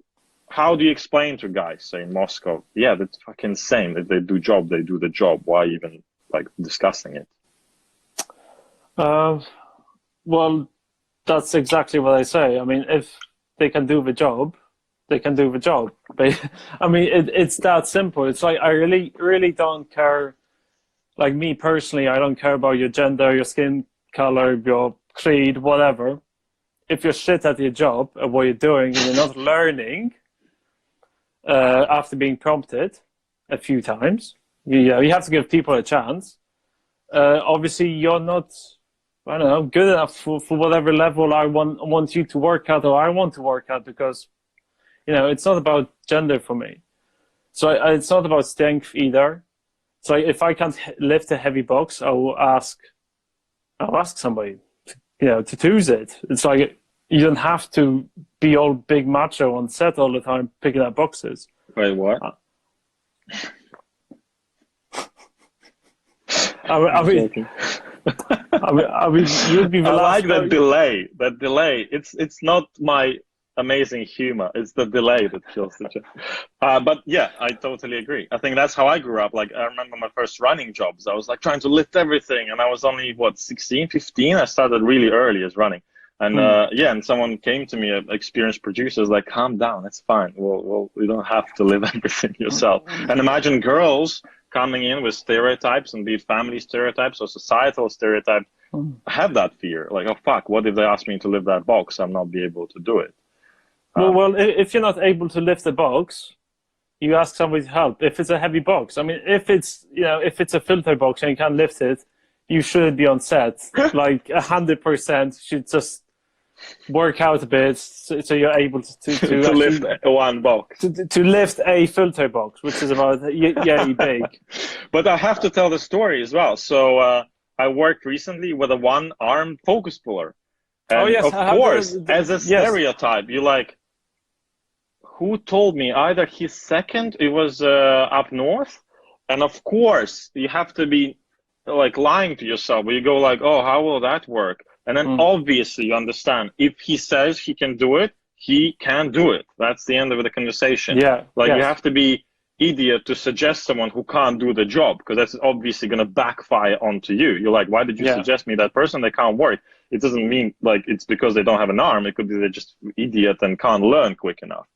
S1: do you explain to guys, say, in Moscow, yeah, that's fucking same. If they do the job. Why even, like, discussing it?
S2: Well, that's exactly what I say. I mean, if they can do the job, they can do the job. I mean, it's that simple. It's like, I really don't care. Like, me personally, I don't care about your gender, your skin color, your creed, whatever. If you're shit at your job and what you're doing and you're not learning after being prompted a few times, you have to give people a chance. Obviously, you're not, I don't know, good enough for whatever level I want you to work at, or I want to work at, because, you know, it's not about gender for me. So it's not about strength either. So if I can't lift a heavy box, I'll ask somebody, to choose it. It's like, you don't have to be all big macho on set all the time picking up boxes.
S1: Wait, what?
S2: I mean, you'd be.
S1: I like that delay. That delay. It's not my amazing humor. It's the delay that kills the job. But yeah, I totally agree. I think that's how I grew up. Like, I remember my first running jobs. I was like trying to lift everything, and I was only 16, 15. I started really early as running, and and someone came to me, an experienced producer, was like, "Calm down, it's fine. Well, you don't have to lift everything yourself." And imagine girls coming in with stereotypes, and be it family stereotypes or societal stereotypes. I have that fear. Like, oh fuck, what if they ask me to lift that box? I'm not be able to do it.
S2: Well, if you're not able to lift the box, you ask somebody to help. If it's a heavy box, I mean, if it's a filter box and you can't lift it, you should be on set. Like 100% should just work out a bit so you're able to
S1: lift one box.
S2: To lift a filter box, which is about big.
S1: But I have to tell the story as well. So I worked recently with a one-armed focus puller. And of course, as a stereotype, you're like, who told me? Either he's second, it was up north, and of course you have to be like lying to yourself, where you go like, oh, how will that work? And then obviously you understand, if he says he can do it, he can do it. That's the end of the conversation.
S2: Yeah.
S1: You have to be idiot to suggest someone who can't do the job, because that's obviously going to backfire onto you. You're like, why did you suggest me that person? They can't work. It doesn't mean like it's because they don't have an arm. It could be they're just idiot and can't learn quick enough.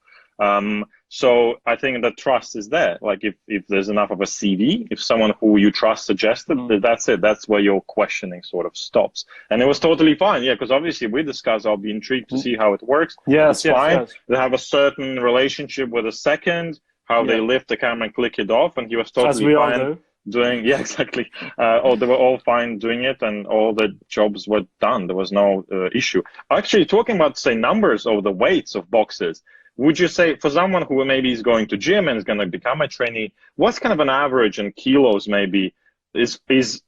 S1: So I think that trust is there. Like, if there's enough of a CV, if someone who you trust suggested, that's it. That's where your questioning sort of stops. And it was totally fine. Yeah, because obviously we discussed, I'll be intrigued to see how it works.
S2: Yes,
S1: it's fine.
S2: Yes.
S1: They have a certain relationship with a second, how they lift the camera and click it off, and he was totally fine doing. Yeah, exactly. They were all fine doing it, and all the jobs were done. There was no issue. Actually, talking about, say, numbers of the weights of boxes, would you say for someone who maybe is going to gym and is going to become a trainee, what's kind of an average in kilos maybe is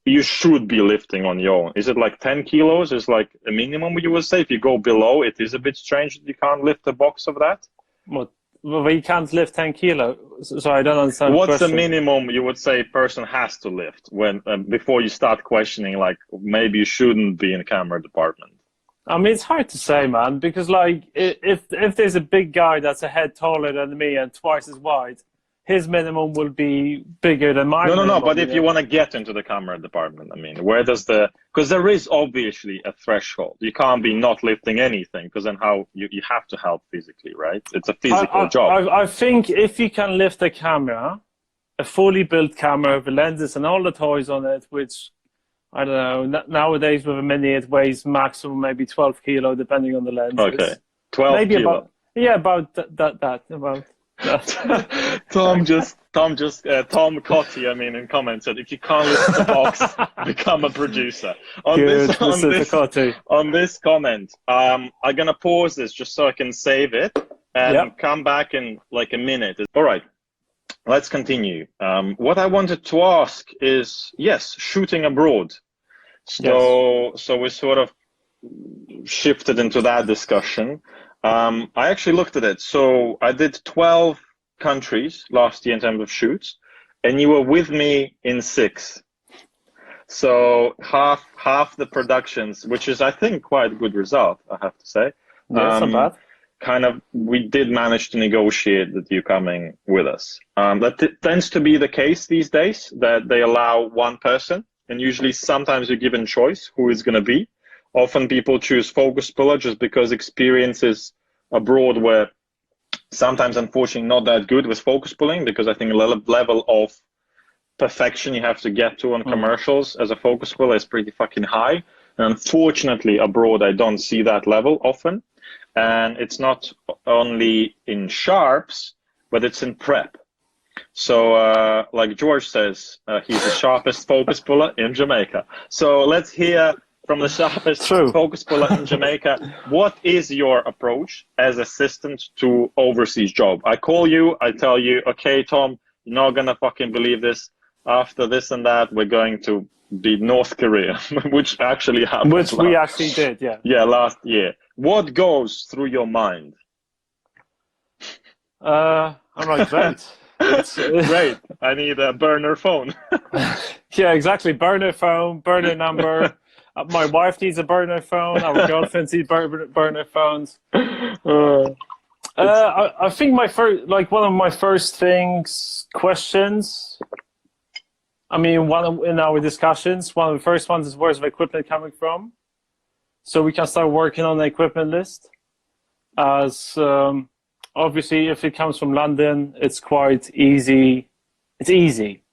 S1: you should be lifting on your own? Is it like 10 kilos is like a minimum, you would say? If you go below, it is a bit strange that you can't lift a box of that?
S2: Well, we can't lift 10 kilos, so I don't understand.
S1: What's the minimum you would say a person has to lift when before you start questioning, like, maybe you shouldn't be in the camera department?
S2: I mean, it's hard to say, man, because like if there's a big guy that's a head taller than me and twice as wide, his minimum will be bigger than my minimum.
S1: No. But if you want to get into the camera department, I mean, where does because there is obviously a threshold. You can't be not lifting anything, because then how you have to help physically, right? It's a physical job.
S2: I think if you can lift a camera, a fully built camera with lenses and all the toys on it, which I don't know, nowadays with a Mini it weighs maximum maybe 12 kilo depending on the lens.
S1: Okay, 12
S2: maybe
S1: kilo.
S2: About that.
S1: Tom Cotty, I mean, in comments said, if you can't lift the box, become a producer. On this comment, I'm gonna pause this just so I can save it and come back in like a minute. All right, let's continue. What I wanted to ask is, yes, shooting abroad. So we sort of shifted into that discussion. I actually looked at it. So I did 12 countries last year in terms of shoots, and you were with me in 6. So half the productions, which is, I think, quite a good result, I have to say.
S2: Not bad.
S1: Kind of, we did manage to negotiate that you coming with us. That tends to be the case these days, that they allow one person, and usually sometimes you're given choice who is going to be. Often people choose focus puller just because experiences abroad were sometimes unfortunately not that good with focus pulling, because I think a level of perfection you have to get to on commercials as a focus puller is pretty fucking high. And unfortunately abroad I don't see that level often. And it's not only in sharps, but it's in prep. So like George says, he's the sharpest focus puller in Jamaica. So let's hear from the sharpest focus puller in Jamaica. What is your approach as assistant to overseas job? I call you, I tell you, okay, Tom, you're not gonna fucking believe this. After this and that, we're going to be North Korea, which actually happened.
S2: Which we actually did, yeah.
S1: Yeah, last year. What goes through your mind?
S2: I'm like, great.
S1: Great. I need a burner phone.
S2: Yeah, exactly. Burner phone, burner number. My wife needs a burner phone. Our girlfriends need burner phones. I think one of my first questions. I mean, in our discussions, one of the first ones is, where's the equipment coming from? So we can start working on the equipment list. As obviously, if it comes from London, it's quite easy. It's easy.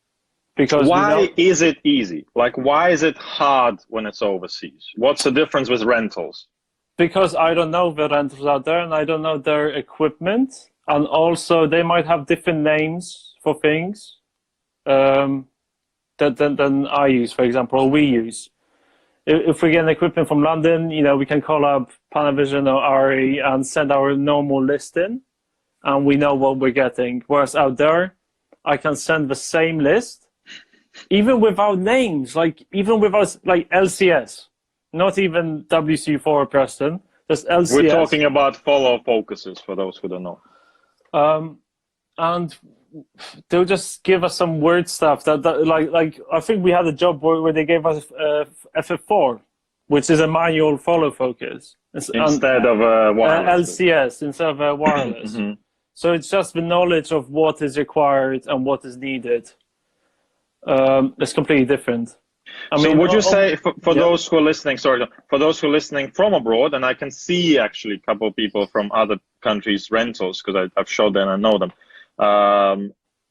S2: Because
S1: why is it easy? Like, why is it hard when it's overseas? What's the difference with rentals?
S2: Because I don't know the rentals out there, and I don't know their equipment, and also they might have different names for things than I use, for example, or we use. If we get equipment from London, we can call up Panavision or RE and send our normal list in, and we know what we're getting. Whereas out there, I can send the same list, even without names, even without LCS, not even WC4 Preston, just LCS.
S1: We're talking about follow focuses for those who don't know.
S2: And they'll just give us some weird stuff that I think we had a job where they gave us FF4, which is a manual follow focus
S1: instead of wireless.
S2: LCS instead of wireless. Mm-hmm. So it's just the knowledge of what is required and what is needed. It's completely different.
S1: So would you say for those who are listening, for those who are listening from abroad, and I can see actually a couple of people from other countries' rentals, because I've showed them and I know them,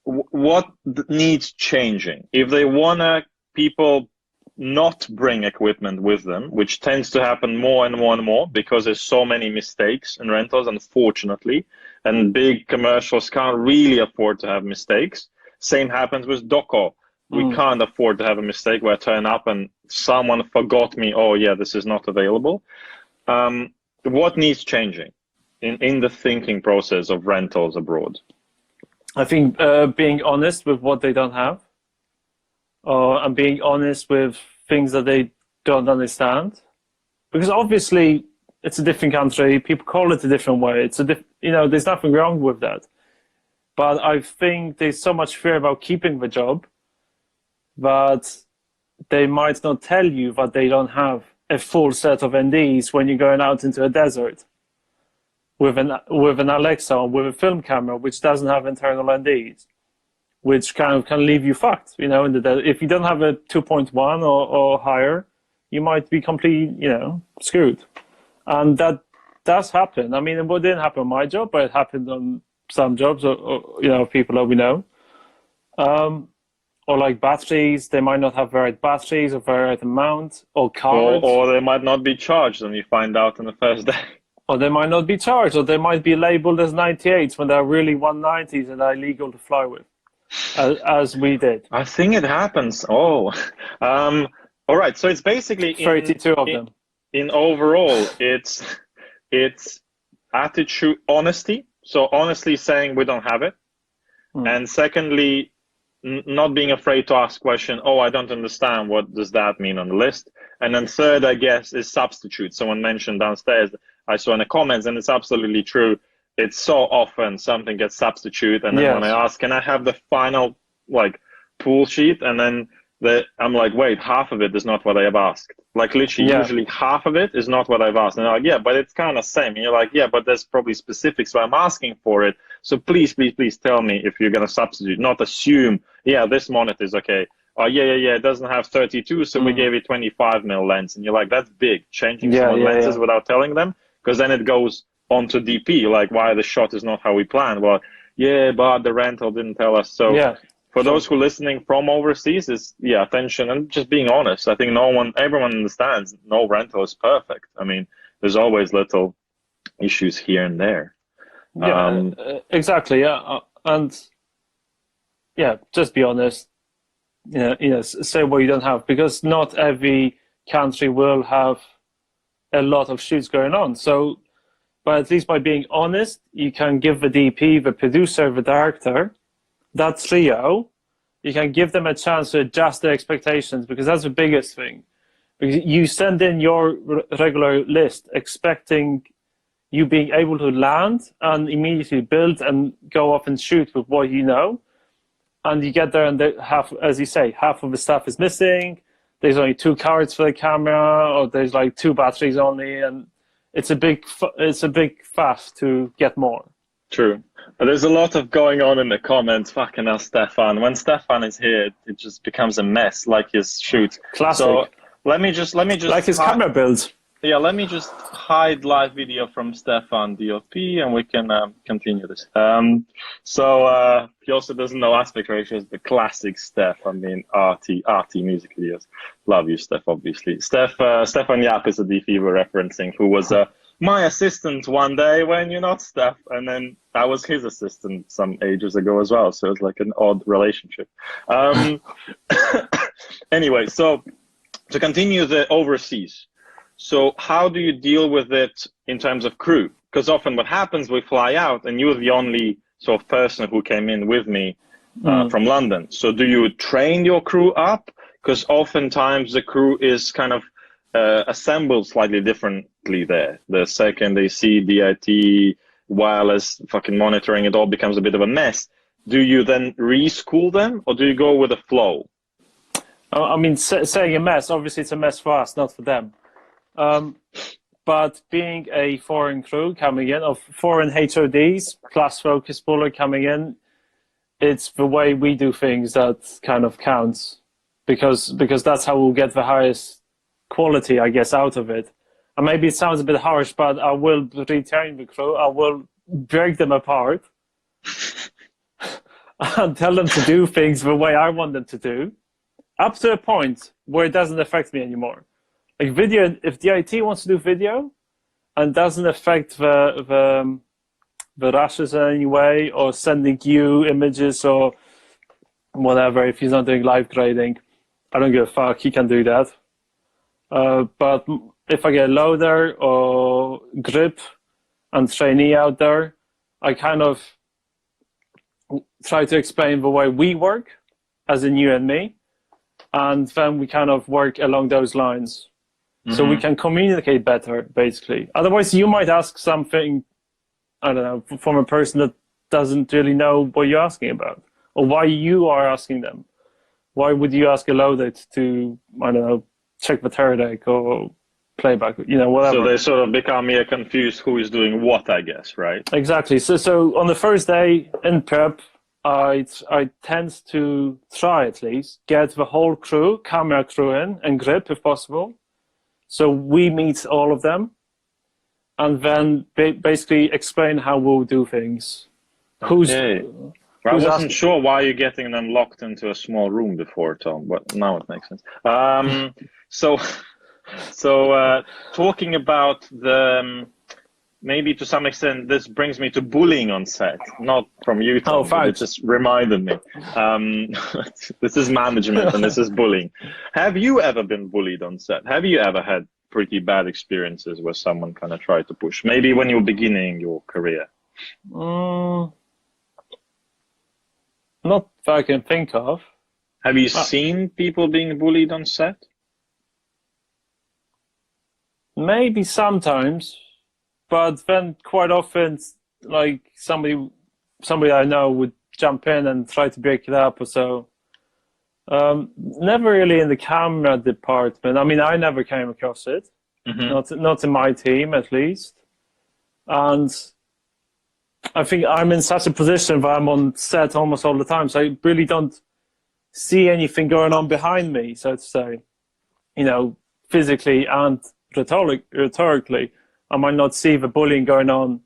S1: what needs changing? If they want people not bring equipment with them, which tends to happen more and more and more because there's so many mistakes in rentals, unfortunately, and big commercials can't really afford to have mistakes. Same happens with Doco. We can't afford to have a mistake where I turn up and someone forgot me. Oh, yeah, this is not available. What needs changing in the thinking process of rentals abroad?
S2: I think being honest with what they don't have, and being honest with things that they don't understand. Because obviously, it's a different country. People call it a different way. It's there's nothing wrong with that. But I think there's so much fear about keeping the job, but they might not tell you that they don't have a full set of NDs when you're going out into a desert with an Alexa, with a film camera, which doesn't have internal NDs, which kind of can leave you fucked, you know, in the desert. If you don't have a 2.1 or higher, you might be completely, you know, screwed. And that does happen. I mean, it didn't happen on my job, but it happened on some jobs, or you know, people that we know. Or like batteries, they might not have the right batteries or the right amount, or cards.
S1: Or they might not be charged, and you find out on the first day.
S2: Or they might not be charged, or they might be labeled as 98s when they're really 190s and are illegal to fly with, as we did.
S1: I think it happens. Oh, all right. So it's basically
S2: 32 of them.
S1: In overall, it's attitude, honesty. So honestly saying we don't have it, and secondly, not being afraid to ask question. Oh, I don't understand. What does that mean on the list? And then third, I guess, is substitute. Someone mentioned downstairs, I saw in the comments, and it's absolutely true. It's so often something gets substitute, and then when I ask, can I have the final like pool sheet? And then I'm like, wait, half of it is not what I have asked. Like literally, usually half of it is not what I've asked. And they're like, yeah, but it's kind of same. And you're like, yeah, but there's probably specifics, so I'm asking for it. So please tell me if you're gonna substitute, not assume, yeah, this monitor is okay. Oh yeah, it doesn't have 32, so we gave it 25mm lens. And you're like, that's big, changing some lenses without telling them, because then it goes on to DP, like why the shot is not how we planned. Well, yeah, but the rental didn't tell us. So for those who are listening from overseas, is attention and just being honest. I think everyone understands no rental is perfect. I mean, there's always little issues here and there.
S2: Exactly. And just be honest. Say what you don't have, because not every country will have a lot of shoots going on. So, but at least by being honest, you can give the DP, the producer, the director, that trio, you can give them a chance to adjust their expectations, because that's the biggest thing. Because you send in your regular list expecting you being able to land and immediately build and go off and shoot with what you know. And you get there and half, as you say, half of the stuff is missing. There's only 2 cards for the camera, or there's like 2 batteries only. And it's a big faff to get more.
S1: True. But there's a lot of going on in the comments. Fucking hell, Stefan. When Stefan is here, it just becomes a mess, like his shoot.
S2: Classic.
S1: So let me just like
S2: his camera build.
S1: Yeah, let me just hide live video from Stefan DOP, and we can continue this. So he also doesn't know aspect ratios, the classic Steph. I mean, RT music videos. Love you, Steph. Obviously, Stefan Yap is a DP we're referencing, who was my assistant one day when you're not Steph, and then I was his assistant some ages ago as well. So it's like an odd relationship. Anyway, so to continue the overseas. So how do you deal with it in terms of crew? Because often what happens, we fly out, and you're the only sort of person who came in with me from London. So do you train your crew up? Because oftentimes the crew is kind of assembled slightly differently there. The second they see DIT, wireless, fucking monitoring, it all becomes a bit of a mess. Do you then reschool them, or do you go with the flow?
S2: I mean, saying a mess, obviously it's a mess for us, not for them. But being a foreign crew coming in, of foreign HODs plus focus puller coming in, it's the way we do things that kind of counts, because that's how we'll get the highest quality, I guess, out of it. And maybe it sounds a bit harsh, but I will retrain the crew. I will break them apart and tell them to do things the way I want them to do, up to a point where it doesn't affect me anymore. Like video, if the IT wants to do video and doesn't affect the rushes in any way, or sending you images or whatever, if he's not doing live grading, I don't give a fuck, he can do that. But if I get a loader or grip and trainee out there, I kind of try to explain the way we work, as in you and me, and then we kind of work along those lines. So we can communicate better, basically. Otherwise, you might ask something, I don't know, from a person that doesn't really know what you're asking about, or why you are asking them. Why would you ask a loader to, I don't know, check the turret deck, or playback, whatever.
S1: So they sort of become confused who is doing what, I guess, right?
S2: Exactly. So on the first day in prep, I tend to try at least get the whole crew, camera crew in and grip if possible. So we meet all of them, and then basically explain how we'll do things.
S1: I wasn't sure why you're getting them locked into a small room before, Tom, but now it makes sense. So talking about the maybe to some extent, this brings me to bullying on set, not from you, Tom, but it just reminded me. This is management and this is bullying. Have you ever been bullied on set? Have you ever had pretty bad experiences where someone kind of tried to push? Maybe when you were beginning your career?
S2: Not that I can think of.
S1: Have you seen people being bullied on set?
S2: Maybe sometimes. But then quite often, like somebody I know would jump in and try to break it up or so. Never really in the camera department. I mean, I never came across it. Not in my team, at least. And I think I'm in such a position where I'm on set almost all the time, so I really don't see anything going on behind me, so to say. Physically and rhetorically. I might not see the bullying going on,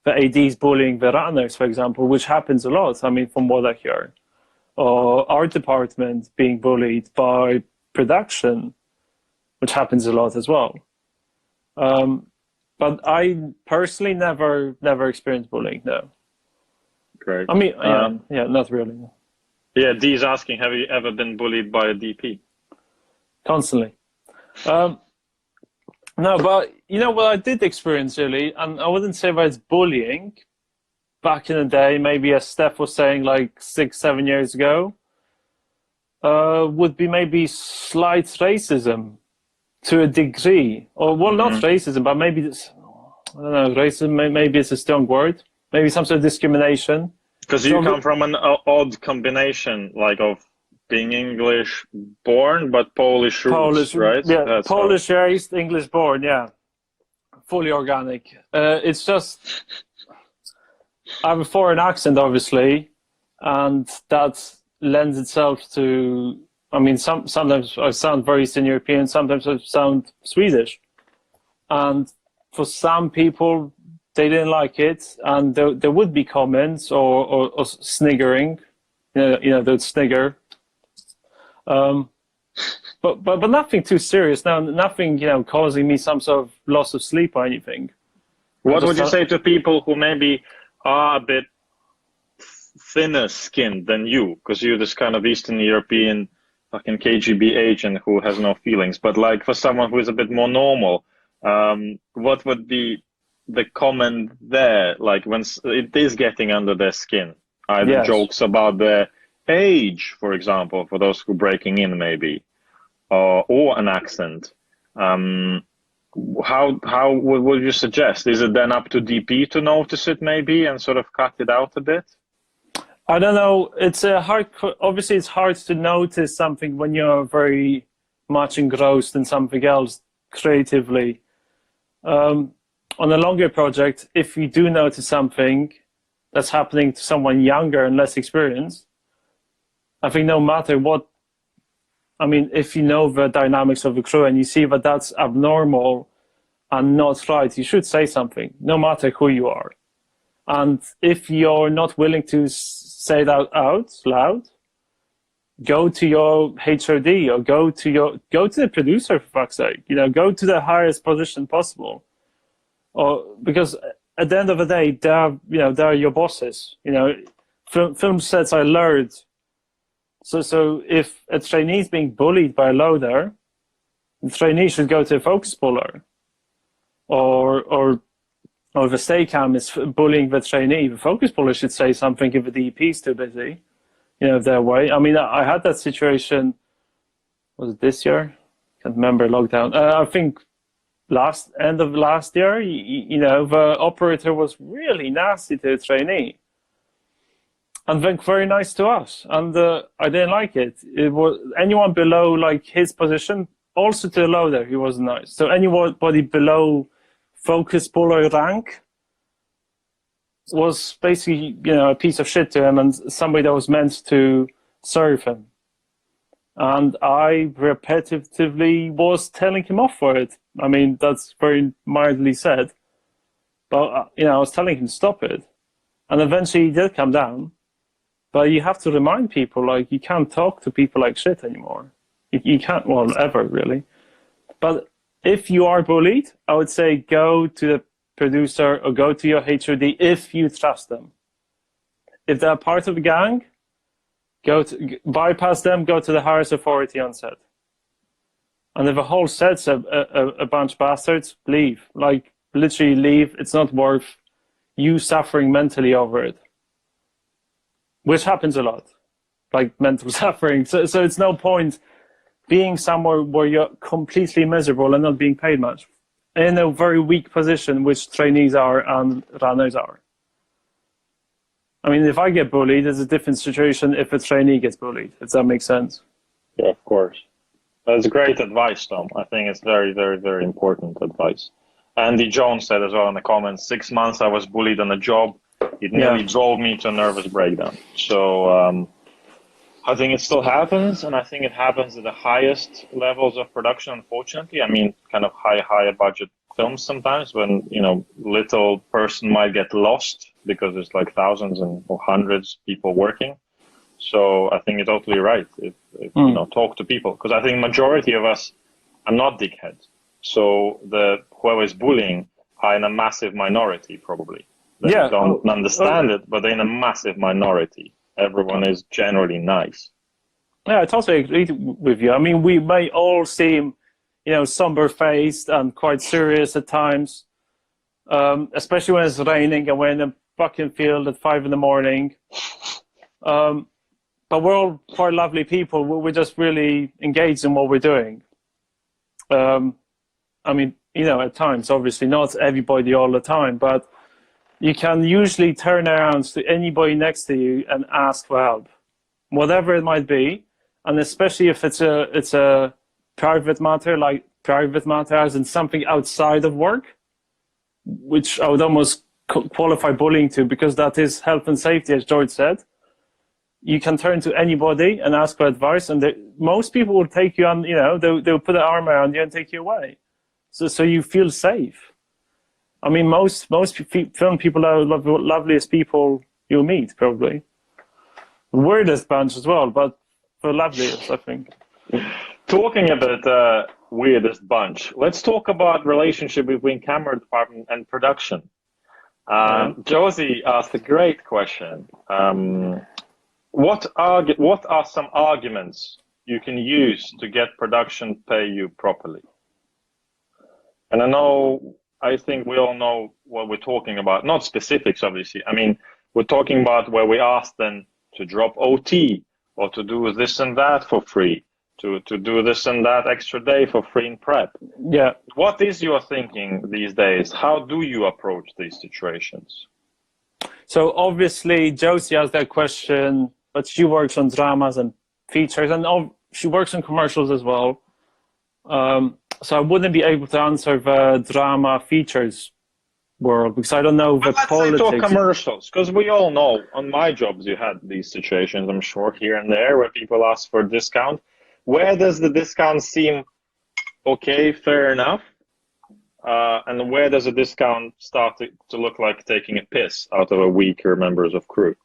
S2: the ADs bullying the runners, for example, which happens a lot, I mean, from what I hear. Or art department being bullied by production, which happens a lot as well. But I personally never experienced bullying, no.
S1: Great.
S2: I mean, not really.
S1: Yeah, Dee's asking, have you ever been bullied by a DP?
S2: Constantly. No, but what I did experience really, and I wouldn't say that it's bullying. Back in the day, maybe as Steph was saying, like 6-7 years ago, would be maybe slight racism to a degree, or not racism, but maybe I don't know, racism. Maybe it's a strong word. Maybe some sort of discrimination.
S1: Because you come from an odd combination, like of being English born but Polish roots, right?
S2: Yeah, that's Polish raised, English born, yeah. Fully organic. It's just I have a foreign accent, obviously, and that lends itself to. I mean, sometimes I sound very Eastern European, sometimes I sound Swedish, and for some people they didn't like it, and there would be comments or sniggering, they'd snigger. But nothing too serious. No, nothing, causing me some sort of loss of sleep or anything.
S1: What would you say to people who maybe are a bit thinner skinned than you? Because you're this kind of Eastern European fucking KGB agent who has no feelings. But like for someone who is a bit more normal, what would be the comment there? Like when it is getting under their skin, either jokes about their age, for example, for those who are breaking in maybe, or an accent. How would you suggest? Is it then up to DP to notice it maybe and sort of cut it out a bit?
S2: I don't know. It's obviously it's hard to notice something when you're very much engrossed in something else creatively. On a longer project, if you do notice something that's happening to someone younger and less experienced, I think no matter what, I mean, if you know the dynamics of the crew and you see that that's abnormal and not right, you should say something, no matter who you are. And if you're not willing to say that out loud, go to your HOD or go to the producer, for fuck's sake. Go to the highest position possible. Or because at the end of the day, they're your bosses. Film sets are lurid. So if a trainee is being bullied by a loader, the trainee should go to a focus puller. Or if a Staycam is bullying the trainee, the focus puller should say something if the DP is too busy, if they're away. I mean, I had that situation, was it this year? Can't remember, lockdown. I think end of last year, the operator was really nasty to the trainee. And then very nice to us, and I didn't like it. It was anyone below like his position also to the loader, he was nice. So anybody below focus puller rank was basically, a piece of shit to him and somebody that was meant to serve him. And I repetitively was telling him off for it. I mean, that's very mildly said. But, I was telling him to stop it. And eventually he did come down. But you have to remind people, like, you can't talk to people like shit anymore. You can't, well, ever, really. But if you are bullied, I would say go to the producer or go to your HOD if you trust them. If they're part of a gang, bypass them, go to the highest authority on set. And if a whole set's a bunch of bastards, leave. Like, literally leave. It's not worth you suffering mentally over it. Which happens a lot, like mental suffering. So it's no point being somewhere where you're completely miserable and not being paid much, in a very weak position, which trainees are and runners are. I mean, if I get bullied, it's a different situation if a trainee gets bullied, if that makes sense.
S1: Yeah, of course. That's great advice, Tom. I think it's very, very, very important advice. Andy Jones said as well in the comments, 6 months I was bullied on a job. It nearly drove me to a nervous breakdown. So I think it still happens, and I think it happens at the highest levels of production, unfortunately. I mean, kind of higher budget films sometimes when, little person might get lost because there's like thousands or hundreds of people working. So I think you're totally right. Talk to people, because I think majority of us are not dickheads. So whoever is bullying are in a massive minority, probably. They don't understand it, but they're in a massive minority. Everyone is generally nice.
S2: Yeah, I totally agree with you. I mean, we may all seem, somber-faced and quite serious at times, especially when it's raining and we're in a fucking field at 5 a.m. But we're all quite lovely people. We're just really engaged in what we're doing. I mean, at times, obviously, not everybody all the time, but you can usually turn around to anybody next to you and ask for help, whatever it might be. And especially if it's a private matter, like private matter as in something outside of work, which I would almost qualify bullying to, because that is health and safety, as George said. You can turn to anybody and ask for advice, and most people will take you on, they'll put an arm around you and take you away. So you feel safe. I mean, most film people are the loveliest people you'll meet, probably. Weirdest bunch as well, but the loveliest, I think.
S1: Talking about weirdest bunch, let's talk about relationship between camera department and production. Josie asked a great question. What are some arguments you can use to get production pay you properly? And I think we all know what we're talking about. Not specifics, obviously. I mean, we're talking about where we ask them to drop OT or to do this and that for free, to do this and that extra day for free in prep.
S2: Yeah.
S1: What is your thinking these days? How do you approach these situations?
S2: So obviously, Josie asked that question, but she works on dramas and features, and she works on commercials as well. So I wouldn't be able to answer the drama features world because I don't know the politics.
S1: Let's say talk commercials, because we all know on my jobs you had these situations, I'm sure, here and there where people ask for a discount. Where does the discount seem okay, fair enough? And where does a discount start to look like taking a piss out of a weaker members of crew?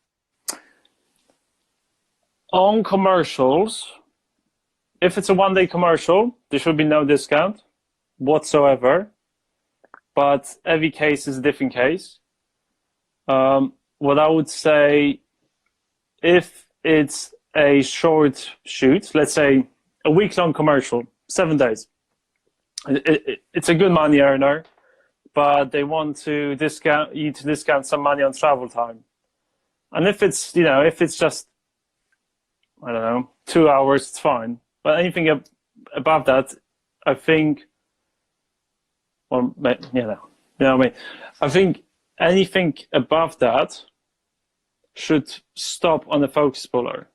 S2: On commercials, if it's a one-day commercial, there should be no discount whatsoever. But every case is a different case. What I would say, if it's a short shoot, let's say a week-long commercial, 7 days, it's a good money earner, but they want to discount some money on travel time. And if it's just, I don't know, 2 hours, it's fine. But anything above that, I think, I think anything above that should stop on a focus puller.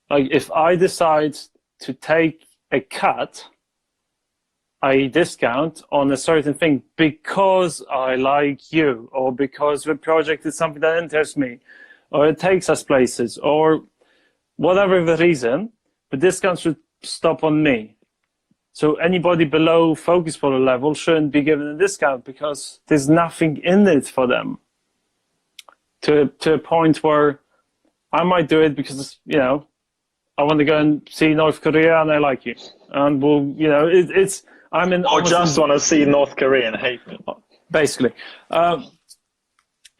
S2: Like if I decide to take a cut, a discount on a certain thing because I like you, or because the project is something that interests me, or it takes us places, or whatever the reason, the discount should stop on me. So anybody below focus puller level shouldn't be given a discount because there's nothing in it for them. To a point where I might do it because, you know, I want to go and see North Korea and I like you. And we'll, you know, I'm in.
S1: Or just want to see North Korea and hate me.
S2: Basically.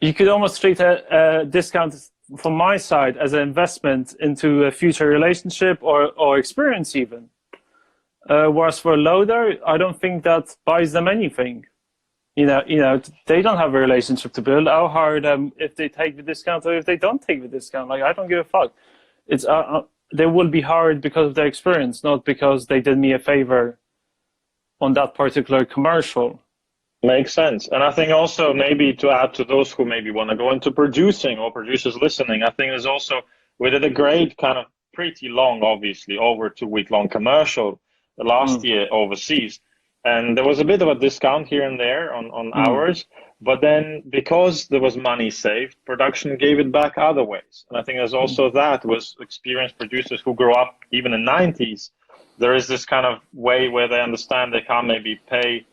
S2: You could almost treat a discount from my side as an investment into a future relationship or experience even. Whereas for a loader, I don't think that buys them anything. You know, they don't have a relationship to build. I'll hire them if they take the discount or if they don't take the discount. Like, I don't give a fuck. It's they will be hired because of their experience, not because they did me a favor on that particular commercial.
S1: Makes sense. And I think also maybe to add to those who maybe want to go into producing or producers listening, I think there's also, we did a great kind of pretty long, obviously, over 2-week long commercial last year overseas. And there was a bit of a discount here and there on hours. But then because there was money saved, production gave it back other ways. And I think there's also that was experienced producers who grew up even in the 90s. There is this kind of way where they understand they can't maybe pay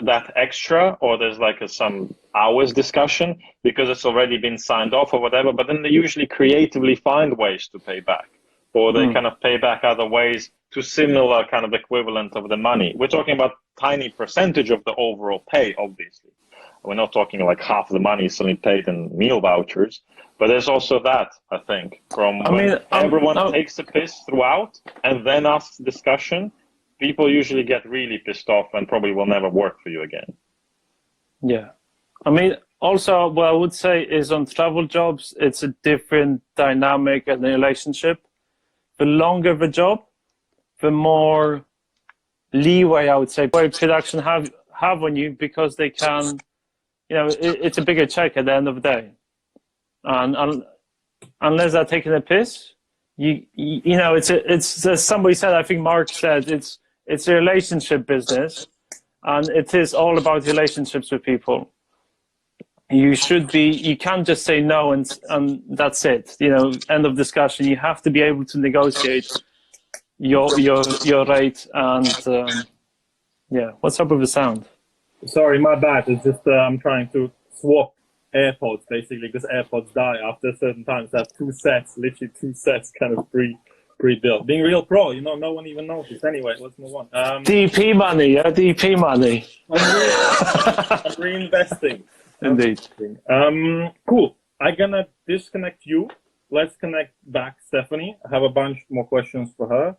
S1: that extra, or there's like some hours discussion because it's already been signed off or whatever, but then they usually creatively find ways to pay back, or they kind of pay back other ways to similar kind of equivalent of the money. We're talking about tiny percentage of the overall pay, obviously. We're not talking like half the money is suddenly paid in meal vouchers, but there's also that, I think, from everyone takes a piss throughout and then asks discussion, people usually get really pissed off and probably will never work for you again.
S2: Yeah. I mean, also what I would say is on travel jobs, it's a different dynamic and relationship. The longer the job, the more leeway, I would say, production have on you, because they can, you know, it's a bigger check at the end of the day. And unless they're taking a piss, you know, it's as somebody said, I think Mark said, it's a relationship business, and it is all about relationships with people. You can't just say no and that's it. You know, end of discussion. You have to be able to negotiate your rate and yeah. What's up with the sound?
S4: Sorry, my bad. It's just I'm trying to swap AirPods basically, because AirPods die after a certain time. So I have literally two sets kind of pre-built. Being real pro, you know, no one even noticed. Anyway, let's move on.
S2: DP money, yeah, DP money.
S4: I'm reinvesting.
S2: Indeed.
S4: Cool. I'm gonna disconnect you. Let's connect back Stephanie. I have a bunch more questions for her.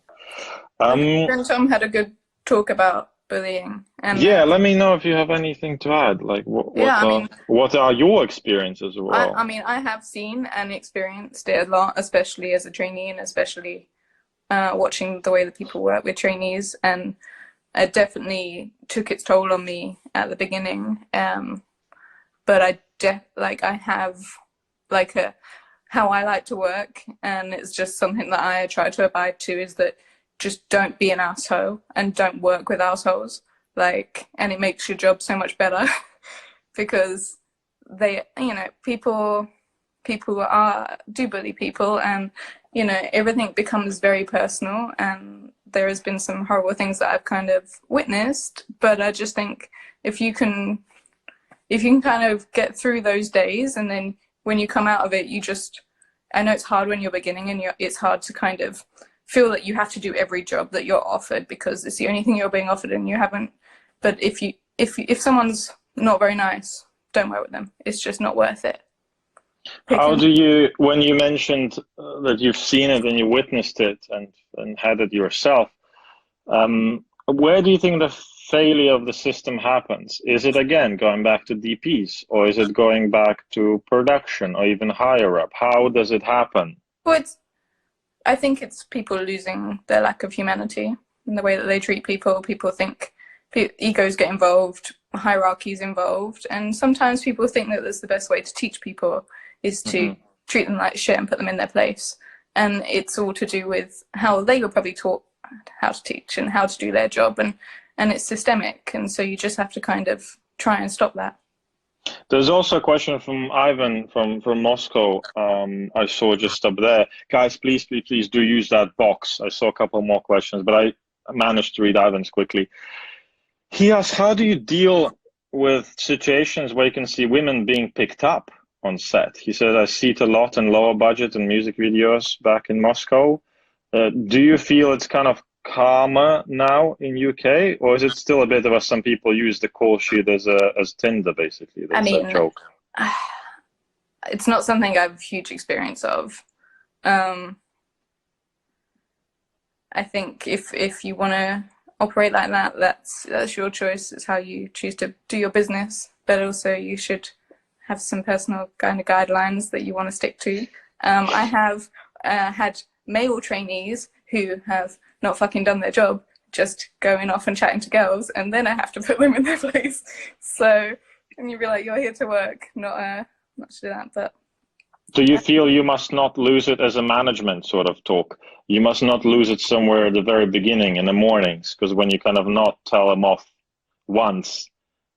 S3: And Tom had a good talk about bullying. And
S1: yeah, let me know if you have anything to add. Like, what are your experiences as well?
S3: I mean, I have seen and experienced it a lot, especially as a trainee, and especially watching the way that people work with trainees. And it definitely took its toll on me at the beginning. But I have like how I like to work, and it's just something that I try to abide to, is that just don't be an asshole and don't work with assholes. Like, and it makes your job so much better because they, you know, people do bully people, and, you know, everything becomes very personal, and there has been some horrible things that I've kind of witnessed. But I just think if you can kind of get through those days, and then when you come out of it, I know it's hard when you're beginning, and it's hard to kind of feel that you have to do every job that you're offered because it's the only thing you're being offered and you haven't. But if someone's not very nice, don't work with them. It's just not worth it.
S1: How do you, when you mentioned that you've seen it and you witnessed it and had it yourself, where do you think the failure of the system happens? Is it, again, going back to DPs, or is it going back to production or even higher up? How does it happen?
S3: Well, I think it's people losing their lack of humanity in the way that they treat people. People think egos get involved, hierarchies involved, and sometimes people think that that's the best way to teach people is to treat them like shit and put them in their place. And it's all to do with how they were probably taught how to teach and how to do their job, and it's systemic, and so you just have to kind of try and stop that.
S1: There's also a question from Ivan from Moscow. I saw just up there. Guys, please do use that box. I saw a couple more questions, but I managed to read Ivan's quickly. He asks, how do you deal with situations where you can see women being picked up on set? He says, I see it a lot in lower budget and music videos back in Moscow. Do you feel it's kind of calmer now in UK, or is it still a bit of a, some people use the call sheet as Tinder, basically? That's a joke.
S3: It's not something I have huge experience of. I think if you want to operate like that, that's your choice. It's how you choose to do your business, but also you should have some personal kind of guidelines that you want to stick to. I have had male trainees who have not fucking done their job, just going off and chatting to girls, and then I have to put them in their place. So, and you'd be like, you're here to work, not to do that. But
S1: do you feel you must not lose it as a management sort of talk? You must not lose it somewhere at the very beginning in the mornings, because when you kind of not tell them off once,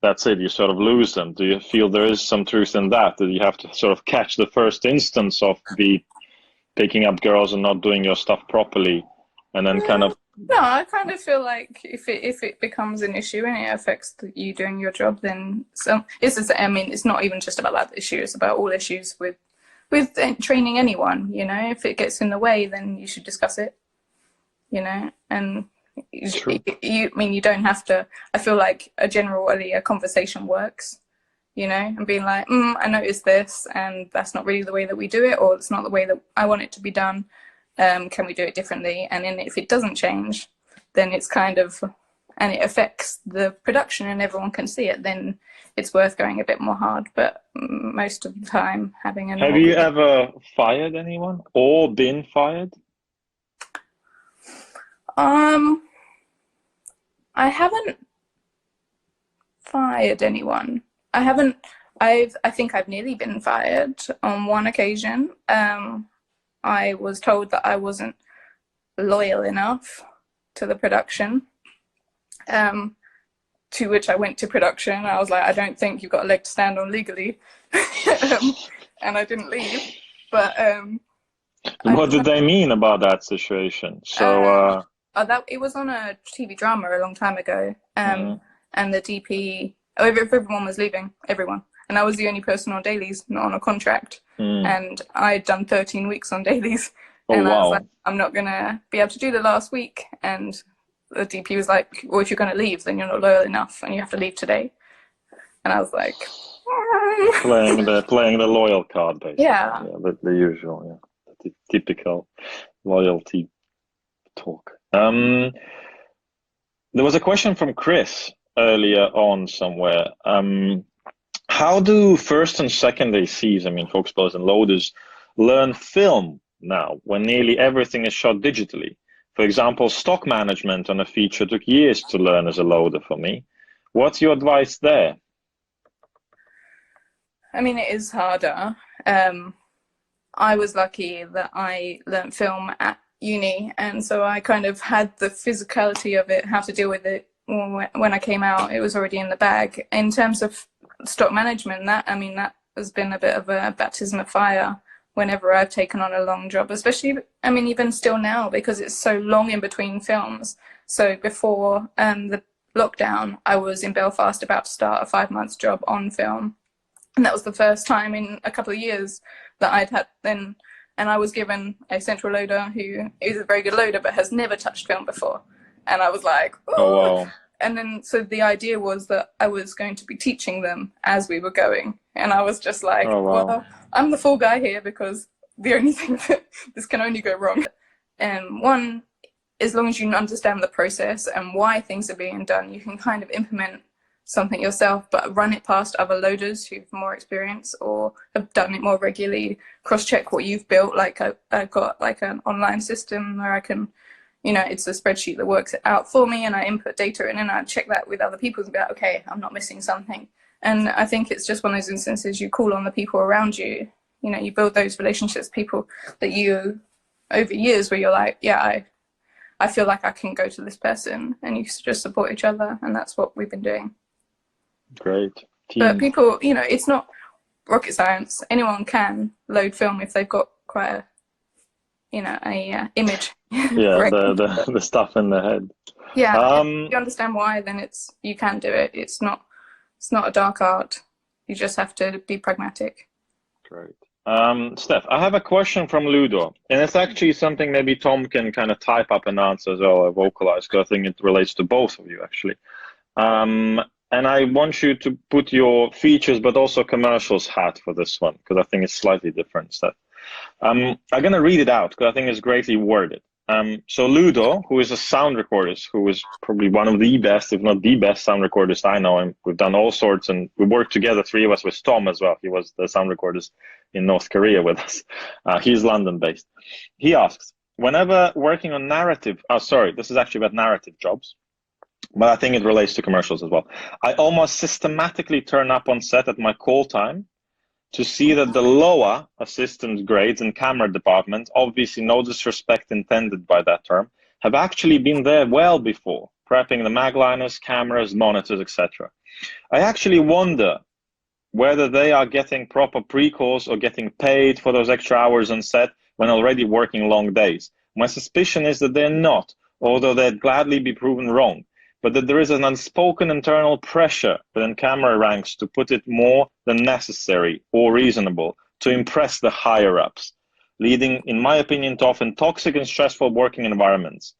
S1: that's it, you sort of lose them. Do you feel there is some truth in that you have to sort of catch the first instance of the picking up girls and not doing your stuff properly, and then kind of...
S3: No, I kind of feel like if it becomes an issue and it affects you doing your job, then it's just, I mean, it's not even just about that issue, it's about all issues with training anyone, you know. If it gets in the way, then you should discuss it, you know. And I mean, you don't have to, I feel like generally a conversation works, you know, and being like, I noticed this and that's not really the way that we do it, or it's not the way that I want it to be done. Can we do it differently? And then if it doesn't change, then it's kind of, and it affects the production and everyone can see it, then it's worth going a bit more hard. But most of the time having a...
S1: Have you ever fired anyone or been fired?
S3: I haven't fired anyone. I think I've nearly been fired on one occasion. I was told that I wasn't loyal enough to the production, to which I went to production. I was like, I don't think you've got a leg to stand on legally. And I didn't leave. But
S1: what did they mean about that situation? So
S3: it was on a TV drama a long time ago, and the DP, everyone was leaving, everyone. And I was the only person on dailies, not on a contract. And I'd done 13 weeks on dailies. And I was like, I'm not going to be able to do the last week. And the DP was like, well, if you're going to leave, then you're not loyal enough and you have to leave today. And I was like...
S1: playing the loyal card, basically.
S3: Yeah.
S1: The usual, the typical loyalty talk. There was a question from Chris earlier on somewhere. How do first and second ACs, I mean, focus pullers and loaders, learn film now when nearly everything is shot digitally? For example, stock management on a feature took years to learn as a loader for me. What's your advice there?
S3: I mean, it is harder. I was lucky that I learned film at uni, and so I kind of had the physicality of it, how to deal with it. When I came out, it was already in the bag. In terms of stock management, that has been a bit of a baptism of fire whenever I've taken on a long job, especially, I mean, even still now, because it's so long in between films. So before the lockdown, I was in Belfast about to start a 5-month job on film. And that was the first time in a couple of years that I'd had then, and I was given a central loader who is a very good loader, but has never touched film before. And I was like, ooh.
S1: Oh, wow.
S3: And then, so the idea was that I was going to be teaching them as we were going. And I was just like,
S1: oh, wow.
S3: Well, I'm the fall guy here because the only thing that this can only go wrong. And one, as long as you understand the process and why things are being done, you can kind of implement something yourself, but run it past other loaders who've more experience or have done it more regularly. Cross-check what you've built. Like I've got like an online system where I can, you know, it's a spreadsheet that works it out for me, and I input data in and I check that with other people and be like, okay, I'm not missing something. And I think it's just one of those instances you call on the people around you. You know, you build those relationships, people that you, over years, where you're like, yeah, I feel like I can go to this person, and you just support each other, and that's what we've been doing.
S1: Great.
S3: But people, you know, it's not rocket science. Anyone can load film if they've got quite a, you know, a image.
S1: Yeah, the stuff in the head.
S3: Yeah, if you understand why, then you can do it. It's not a dark art. You just have to be pragmatic.
S1: Great. Steph, I have a question from Ludo, and it's actually something maybe Tom can kind of type up an answer as well, or vocalize, because I think it relates to both of you, actually. And I want you to put your features, but also commercials hat for this one, because I think it's slightly different, Steph. I'm going to read it out, because I think it's greatly worded. So Ludo, who is a sound recordist, who is probably one of the best, if not the best sound recordist I know, and we've done all sorts, and we worked together, three of us, with Tom as well. He was the sound recordist in North Korea with us. He's London-based. He asks, whenever working on narrative, this is actually about narrative jobs, but I think it relates to commercials as well. I almost systematically turn up on set at my call time to see that the lower assistant grades in camera department, obviously no disrespect intended by that term, have actually been there well before, prepping the magliners, cameras, monitors, etc. I actually wonder whether they are getting proper pre-calls or getting paid for those extra hours on set when already working long days. My suspicion is that they're not, although they'd gladly be proven wrong, but that there is an unspoken internal pressure within camera ranks to put it more than necessary or reasonable to impress the higher-ups, leading, in my opinion, to often toxic and stressful working environments.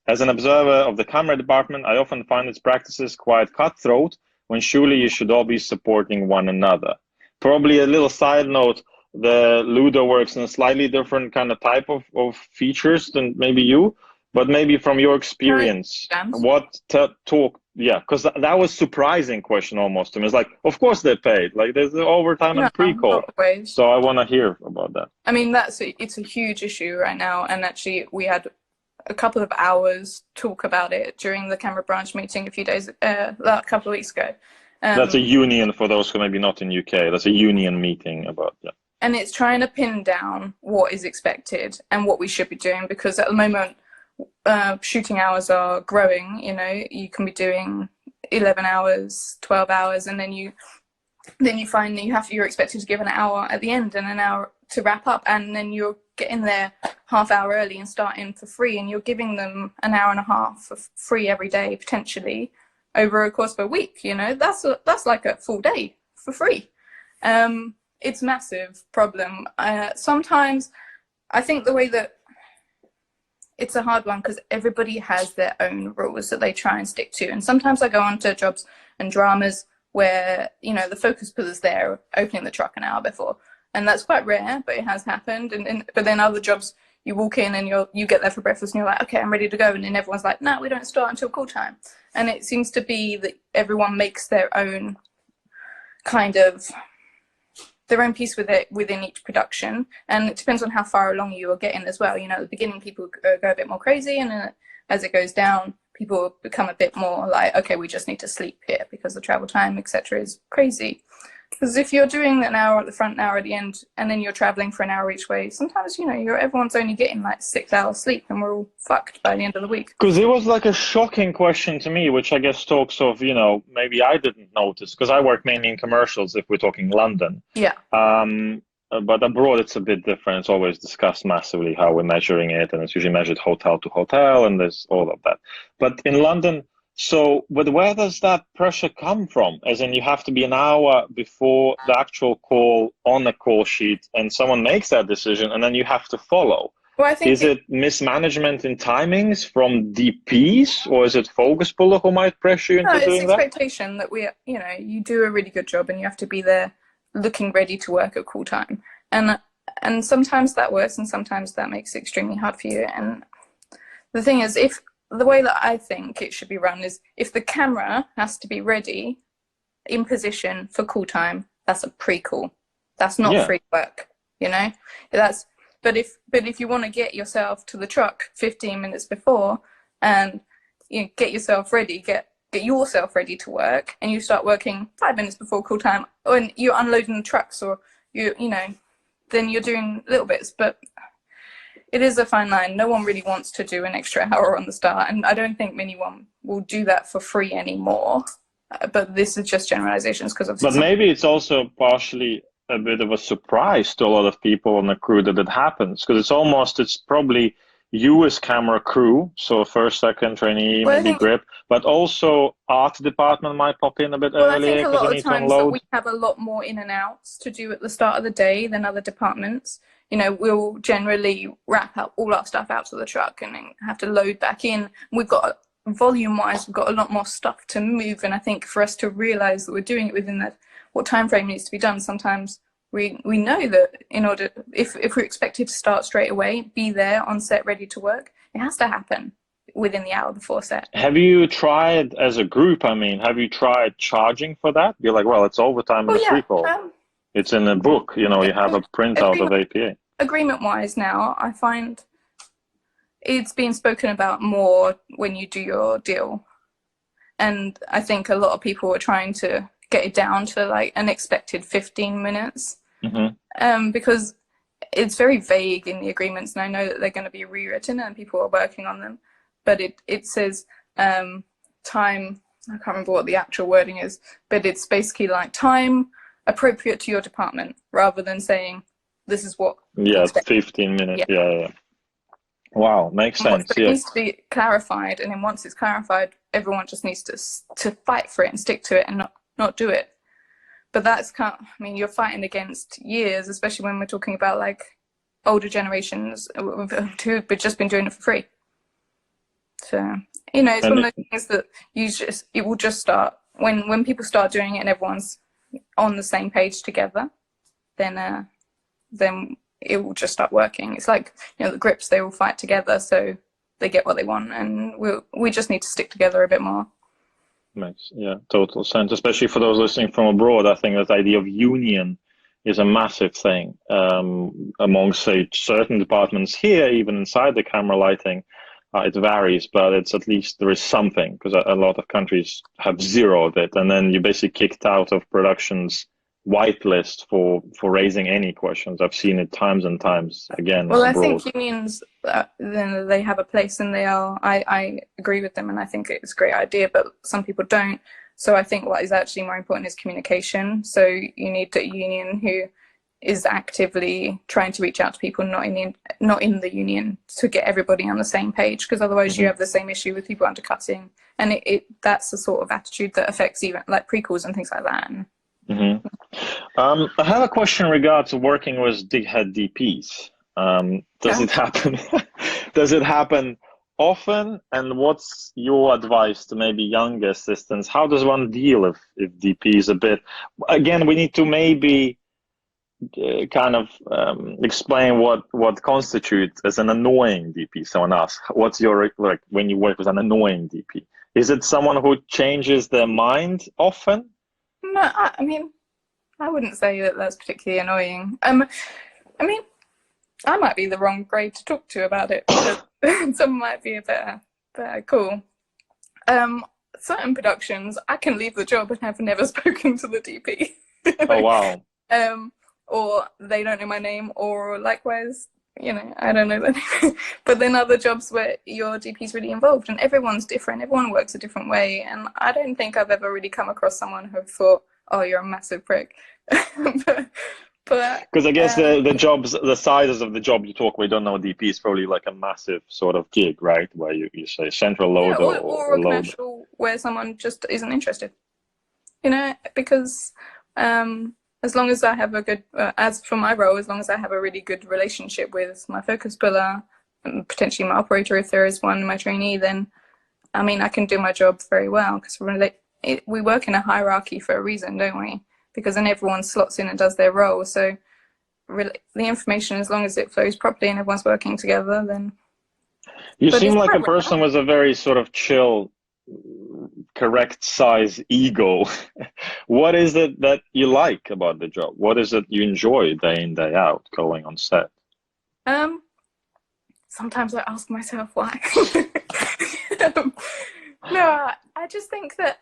S1: As an observer of the camera department, I often find its practices quite cutthroat, when surely you should all be supporting one another. Probably a little side note, the Ludo works in a slightly different kind of type of features than maybe you, but maybe from your experience, because that was surprising question almost to me. It's like, of course they're paid. Like there's the overtime and pre-call. So I want to hear about that.
S3: I mean, it's a huge issue right now. And actually we had a couple of hours talk about it during the camera branch meeting a couple of weeks ago.
S1: That's a union for those who maybe not in UK. That's a union meeting about that.
S3: And it's trying to pin down what is expected and what we should be doing, because at the moment, shooting hours are growing. You know, you can be doing 11 hours, 12 hours, and then you find that you're expected to give an hour at the end and an hour to wrap up, and then you're getting there half hour early and starting for free, and you're giving them an hour and a half for free every day, potentially over a course of a week. You know, that's like a full day for free. It's a massive problem. Sometimes I think the way that it's a hard one, because everybody has their own rules that they try and stick to. And sometimes I go on to jobs and dramas where, you know, the focus pullers there opening the truck an hour before. And that's quite rare, but it has happened. But then other jobs, you walk in and you get there for breakfast and you're like, okay, I'm ready to go. And then everyone's like, no, we don't start until call time. And it seems to be that everyone makes their own kind of their own piece with it within each production, and it depends on how far along you are getting as well. You know, at the beginning people go a bit more crazy, and then as it goes down, people become a bit more like, okay, we just need to sleep here because the travel time, etc., is crazy. Because if you're doing an hour at the front, an hour at the end, and then you're traveling for an hour each way, sometimes, you know, everyone's only getting like 6 hours sleep, and we're all fucked by the end of the week.
S1: Because it was like a shocking question to me, which I guess talks of, you know, maybe I didn't notice, because I work mainly in commercials if we're talking London.
S3: Yeah.
S1: But abroad it's a bit different. It's always discussed massively how we're measuring it, and it's usually measured hotel to hotel, and there's all of that. But in London, but where does that pressure come from? As in, you have to be an hour before the actual call on a call sheet, and someone makes that decision, and then you have to follow.
S3: Well, I think
S1: is it mismanagement in timings from DPs, or is it focus puller who might pressure you into doing that?
S3: It's expectation that you do a really good job, and you have to be there looking ready to work at call time. And sometimes that works, and sometimes that makes it extremely hard for you. And the thing is, the way that I think it should be run is, if the camera has to be ready in position for call time, that's a pre-call. That's not free work, you know? But if you want to get yourself to the truck 15 minutes before, and get yourself ready, get yourself ready to work, and you start working 5 minutes before call time, and you're unloading the trucks, or then you're doing little bits. But it is a fine line. No one really wants to do an extra hour on the start, and I don't think anyone will do that for free anymore. But this is just generalizations because of.
S1: But maybe it's also partially a bit of a surprise to a lot of people on the crew that it happens, because it's probably you as camera crew, so first, second trainee, maybe grip, but also art department might pop in a bit earlier because they need to unload. I think a lot of times that
S3: we have a lot more in and outs to do at the start of the day than other departments. You know, we'll generally wrap up all our stuff out to the truck and then have to load back in. We've got, volume-wise, we've got a lot more stuff to move, and I think for us to realise that we're doing it within what time frame needs to be done, sometimes we know that in order, if we're expected to start straight away, be there on set ready to work, it has to happen within the hour before set.
S1: Have you tried as a group, have you tried charging for that? You're like, well, it's overtime in the free call. It's in a book, you know, you have a printout of APA.
S3: Agreement-wise now, I find it's being spoken about more when you do your deal. And I think a lot of people are trying to get it down to like an expected 15 minutes. Because it's very vague in the agreements, and I know that they're going to be rewritten and people are working on them. But it says time, I can't remember what the actual wording is, but it's basically like time appropriate to your department, rather than saying this is what.
S1: Yeah, 15 minutes. Yeah. Wow, makes sense.
S3: It needs to be clarified, and then once it's clarified, everyone just needs to fight for it and stick to it and not do it. But that's you're fighting against years, especially when we're talking about like older generations who've just been doing it for free. So, you know, it's one of those things that it will just start when people start doing it and everyone's on the same page together, then it will just start working. It's like, you know, the grips, they all fight together, so they get what they want, and we just need to stick together a bit more.
S1: Makes total sense, especially for those listening from abroad. I think that idea of union is a massive thing among, say, certain departments here, even inside the camera lighting. It varies, but it's at least there is something, because a lot of countries have zero of it, and then you're basically kicked out of production's whitelist for raising any questions. I've seen it times and times again.
S3: Well,
S1: abroad.
S3: I think unions, they have a place, and I agree with them, and I think it's a great idea, but some people don't. So I think what is actually more important is communication. So you need a union who is actively trying to reach out to people not in the union, to get everybody on the same page, because otherwise you have the same issue with people undercutting, and that's the sort of attitude that affects even like prequels and things like that.
S1: I have a question in regards to working with head DPs. Does it happen? Does it happen often? And what's your advice to maybe younger assistants? How does one deal if DP is a bit? Again, we need to maybe explain what constitutes as an annoying DP. Someone asks, what's your, like, when you work with an annoying DP? Is it someone who changes their mind often?
S3: No, I wouldn't say that that's particularly annoying. I might be the wrong grade to talk to about it, because some might be a better call. Certain productions, I can leave the job and have never spoken to the DP.
S1: Oh, wow.
S3: Or they don't know my name, or likewise, you know, I don't know their name. But then other jobs where your DP is really involved, and everyone's different, everyone works a different way, and I don't think I've ever really come across someone who thought, oh, you're a massive prick. Because
S1: I guess the jobs, the sizes of the job you talk, we don't know, DP is probably like a massive sort of gig, right? Where you say central load
S3: or a
S1: load.
S3: commercial where someone just isn't interested. You know, because as long as I have a good, as for my role, as long as I have a really good relationship with my focus puller, and potentially my operator if there is one, my trainee, then I can do my job very well, because we work in a hierarchy for a reason, don't we? Because then everyone slots in and does their role. So the information, as long as it flows properly and everyone's working together, then.
S1: You seem like a person with a very sort of chill, correct size ego. What is it that you like about the job? What is it you enjoy day in, day out going on set?
S3: Sometimes I ask myself why. No, I just think that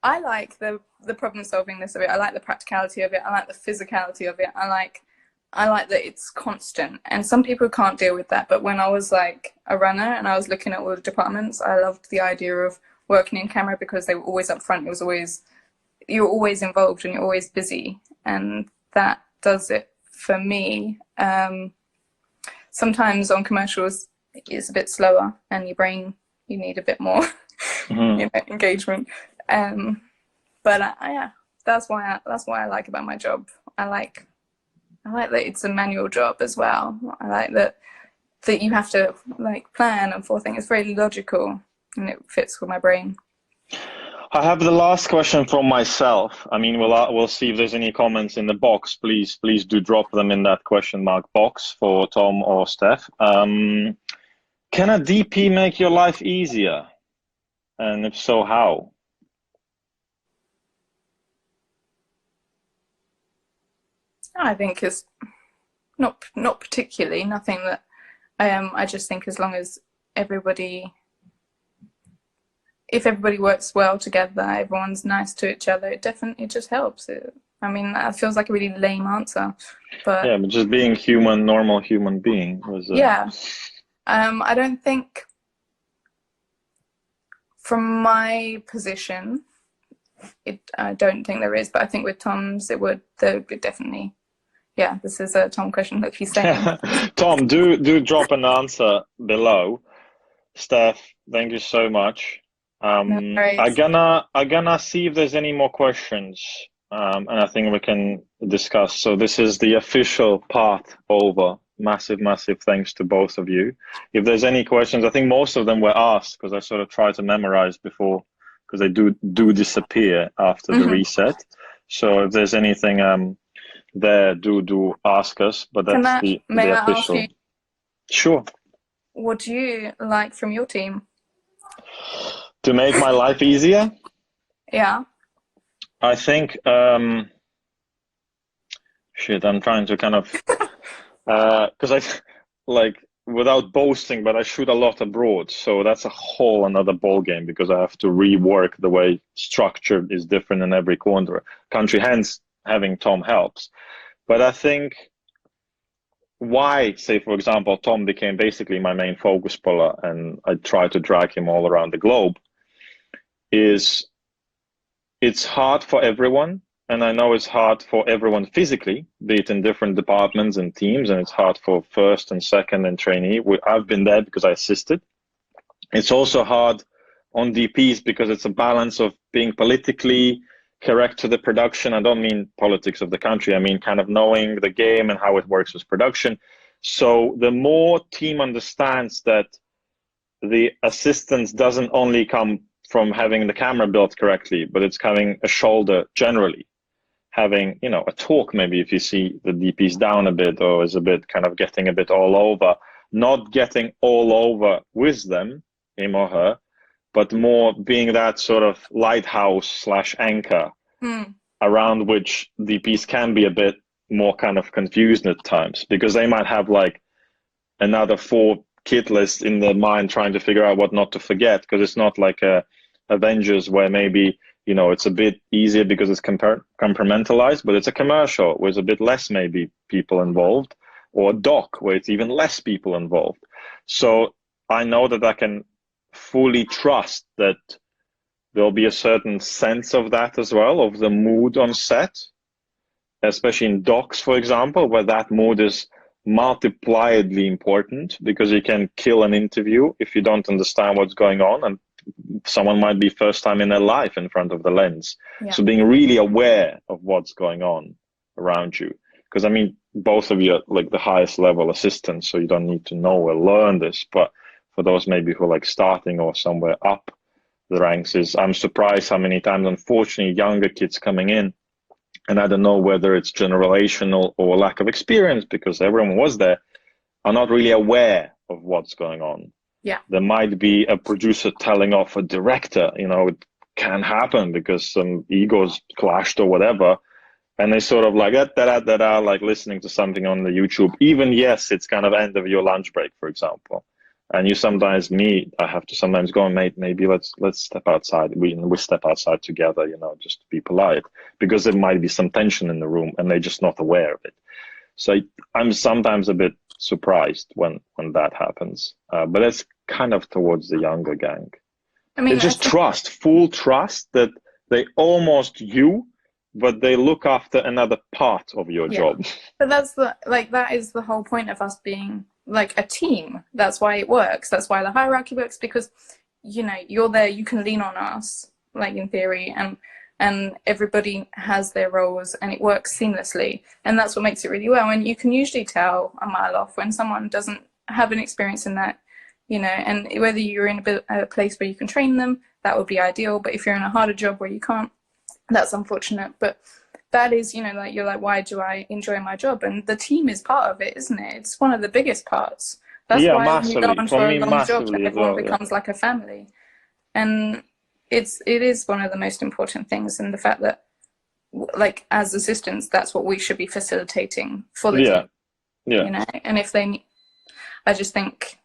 S3: I like the problem solvingness of it. I like the practicality of it. I like the physicality of it. I I like that it's constant, and some people can't deal with that. But when I was like a runner and I was looking at all the departments, I loved the idea of working in camera because they were always up front. It was always, you're always involved and you're always busy, and that does it for me. Sometimes on commercials it's a bit slower, and your brain, you need a bit more engagement. But yeah, that's why I like about my job. I like that it's a manual job as well. I like that you have to like plan and forethink. It's very logical and it fits with my brain.
S1: I have the last question from myself. I mean, we'll see if there's any comments in the box. Please do drop them in that question mark box for Thom or Steph. Can a DP make your life easier? And if so, how?
S3: I think it's not particularly, nothing that I just think as long as if everybody works well together, everyone's nice to each other, it definitely just helps. I mean, that feels like a really lame answer, but
S1: yeah, but just being human, normal human being was
S3: yeah. I don't think from my position, I don't think there is, but I think with Thom's there would definitely. Yeah, this is a Thom question, like he's saying.
S1: Thom, do drop an answer below. Steph, thank you so much.
S3: No worries.
S1: I'm gonna see if there's any more questions, and I think we can discuss. So this is the official part over. Massive thanks to both of you. If there's any questions, I think most of them were asked because I sort of tried to memorize before, because they do disappear after the reset. So if there's anything there, do ask us, but that's the official. Ask you, sure.
S3: What do you like from your team?
S1: To make my life easier?
S3: Yeah.
S1: I think, shit, I'm trying to kind of, because I, like, without boasting, but I shoot a lot abroad. So that's a whole another ball game because I have to rework the way structure is different in every country, hence having Thom helps. But I think why, say, for example, Thom became basically my main focus puller and I try to drag him all around the globe is it's hard for everyone. And I know it's hard for everyone physically, be it in different departments and teams, and it's hard for first and second and trainee. I've been there because I assisted. It's also hard on DPs because it's a balance of being politically correct to the production. I don't mean politics of the country. I mean kind of knowing the game and how it works with production. So the more team understands that the assistance doesn't only come from having the camera built correctly, but it's having a shoulder generally, having, you know, a talk maybe if you see the DP's down a bit or is a bit kind of getting a bit all over, not getting all over with them, him or her, but more being that sort of lighthouse / anchor around which DPs can be a bit more kind of confused at times because they might have like another 4 kit lists in their mind trying to figure out what not to forget, because it's not like a Avengers where maybe, you know, it's a bit easier because it's compartmentalized, but it's a commercial where there's a bit less maybe people involved, or a doc where it's even less people involved. So I know that I can fully trust that there'll be a certain sense of that as well, of the mood on set, especially in docs, for example, where that mood is multipliedly important because you can kill an interview if you don't understand what's going on, and someone might be first time in their life in front of the lens. Yeah. So being really aware of what's going on around you, because I mean, both of you are like the highest level assistants, so you don't need to know or learn this, but for those maybe who are like starting or somewhere up the ranks, is I'm surprised how many times, unfortunately, younger kids coming in, and I don't know whether it's generational or lack of experience because everyone was there, are not really aware of what's going on.
S3: Yeah.
S1: There might be a producer telling off a director, you know, it can happen because some egos clashed or whatever. And they sort of like, like listening to something on the YouTube. Even, yes, it's kind of end of your lunch break, for example. And you sometimes I have to sometimes go, mate, maybe let's step outside. We step outside together, you know, just to be polite, because there might be some tension in the room and they're just not aware of it. So I'm sometimes a bit surprised when that happens. But it's kind of towards the younger gang.
S3: I mean,
S1: It's just trust, full trust that they almost you, but they look after another part of your job.
S3: But that is the whole point of us being like a team. That's why it works. That's why the hierarchy works, because, you know, you're there, you can lean on us, like in theory, and everybody has their roles and it works seamlessly. And that's what makes it really well. And you can usually tell a mile off when someone doesn't have an experience in that, you know, and whether you're in a place where you can train them, that would be ideal. But if you're in a harder job where you can't, that's unfortunate. But that is, you know, like, you're like, why do I enjoy my job? And the team is part of it, isn't it? It's one of the biggest parts. That's why
S1: massively.
S3: when you go on for a long job,
S1: Massively
S3: everyone becomes like a family. And it is one of the most important things, and the fact that, like, as assistants, that's what we should be facilitating for the team. You know, and if they, I just think,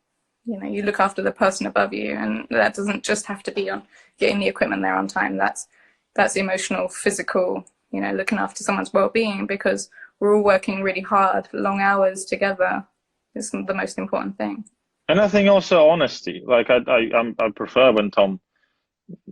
S3: you know, you look after the person above you, and that doesn't just have to be on getting the equipment there on time. That's emotional, physical, you know, looking after someone's well-being, because we're all working really hard, long hours together is the most important thing.
S1: And I think also honesty. Like I prefer when Thom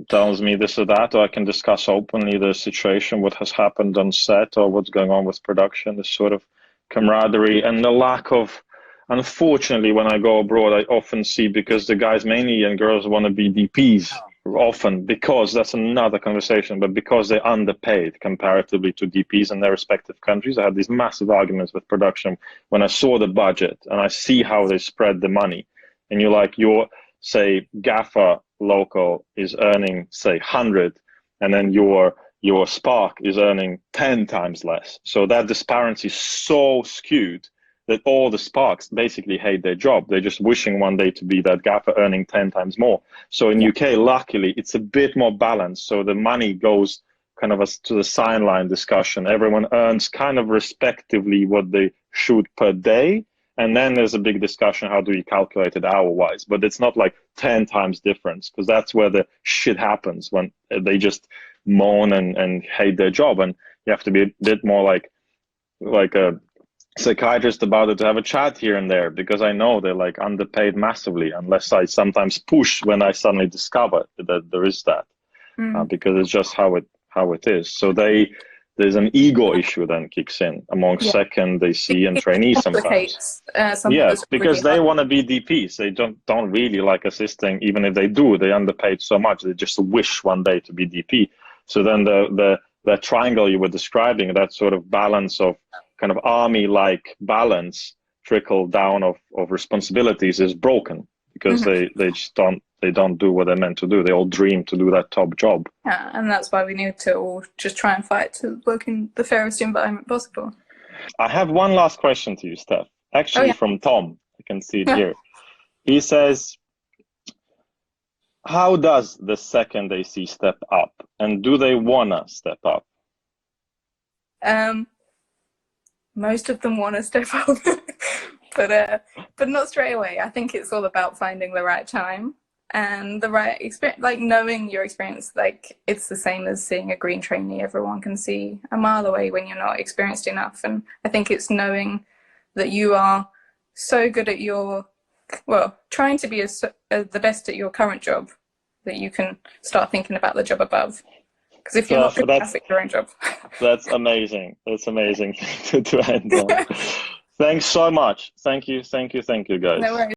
S1: tells me this or that, or I can discuss openly the situation, what has happened on set or what's going on with production, this sort of camaraderie. And the lack of, unfortunately, when I go abroad, I often see, because the guys mainly and girls want to be DPs often, because that's another conversation, but because they're underpaid comparatively to DPs in their respective countries. I had these massive arguments with production when I saw the budget and I see how they spread the money. And you're like, your, say, gaffer local is earning, say, 100, and then your Spark is earning 10 times less. So that disparity is so skewed that all the Sparks basically hate their job. They're just wishing one day to be that gaffer earning 10 times more. So in UK, luckily, it's a bit more balanced. So the money goes kind of to the sideline discussion. Everyone earns kind of respectively what they should per day. And then there's a big discussion, how do you calculate it hour-wise? But it's not like 10 times difference, because that's where the shit happens, when they just moan and hate their job. And you have to be a bit more like a psychiatrist about it, to have a chat here and there, because I know they're like underpaid massively, unless I sometimes push when I suddenly discover that there is that, because it's just how it is. So there's an ego issue then kicks in among second AC and trainees sometimes. Because they want to be DPs. They don't really like assisting. Even if they do, they're underpaid so much. They just wish one day to be DP. So then the triangle you were describing, that sort of balance of kind of army-like balance, trickle down of responsibilities, is broken, because they just don't do what they're meant to do. They all dream to do that top job.
S3: Yeah, and that's why we need to all just try and fight to work in the fairest environment possible.
S1: I have one last question to you, Steph. Actually, from Thom. I can see it here. He says, how does the second AC step up? And do they wanna step up?
S3: Most of them want to step up, but not straight away. I think it's all about finding the right time and the right experience, like knowing your experience. Like, it's the same as seeing a green trainee. Everyone can see a mile away when you're not experienced enough. And I think it's knowing that you are so good at trying to be the best at your current job, that you can start thinking about the job above. Because if you're not good enough at your own job.
S1: That's amazing. That's amazing to end on. Thanks so much. Thank you, guys.
S3: No worries.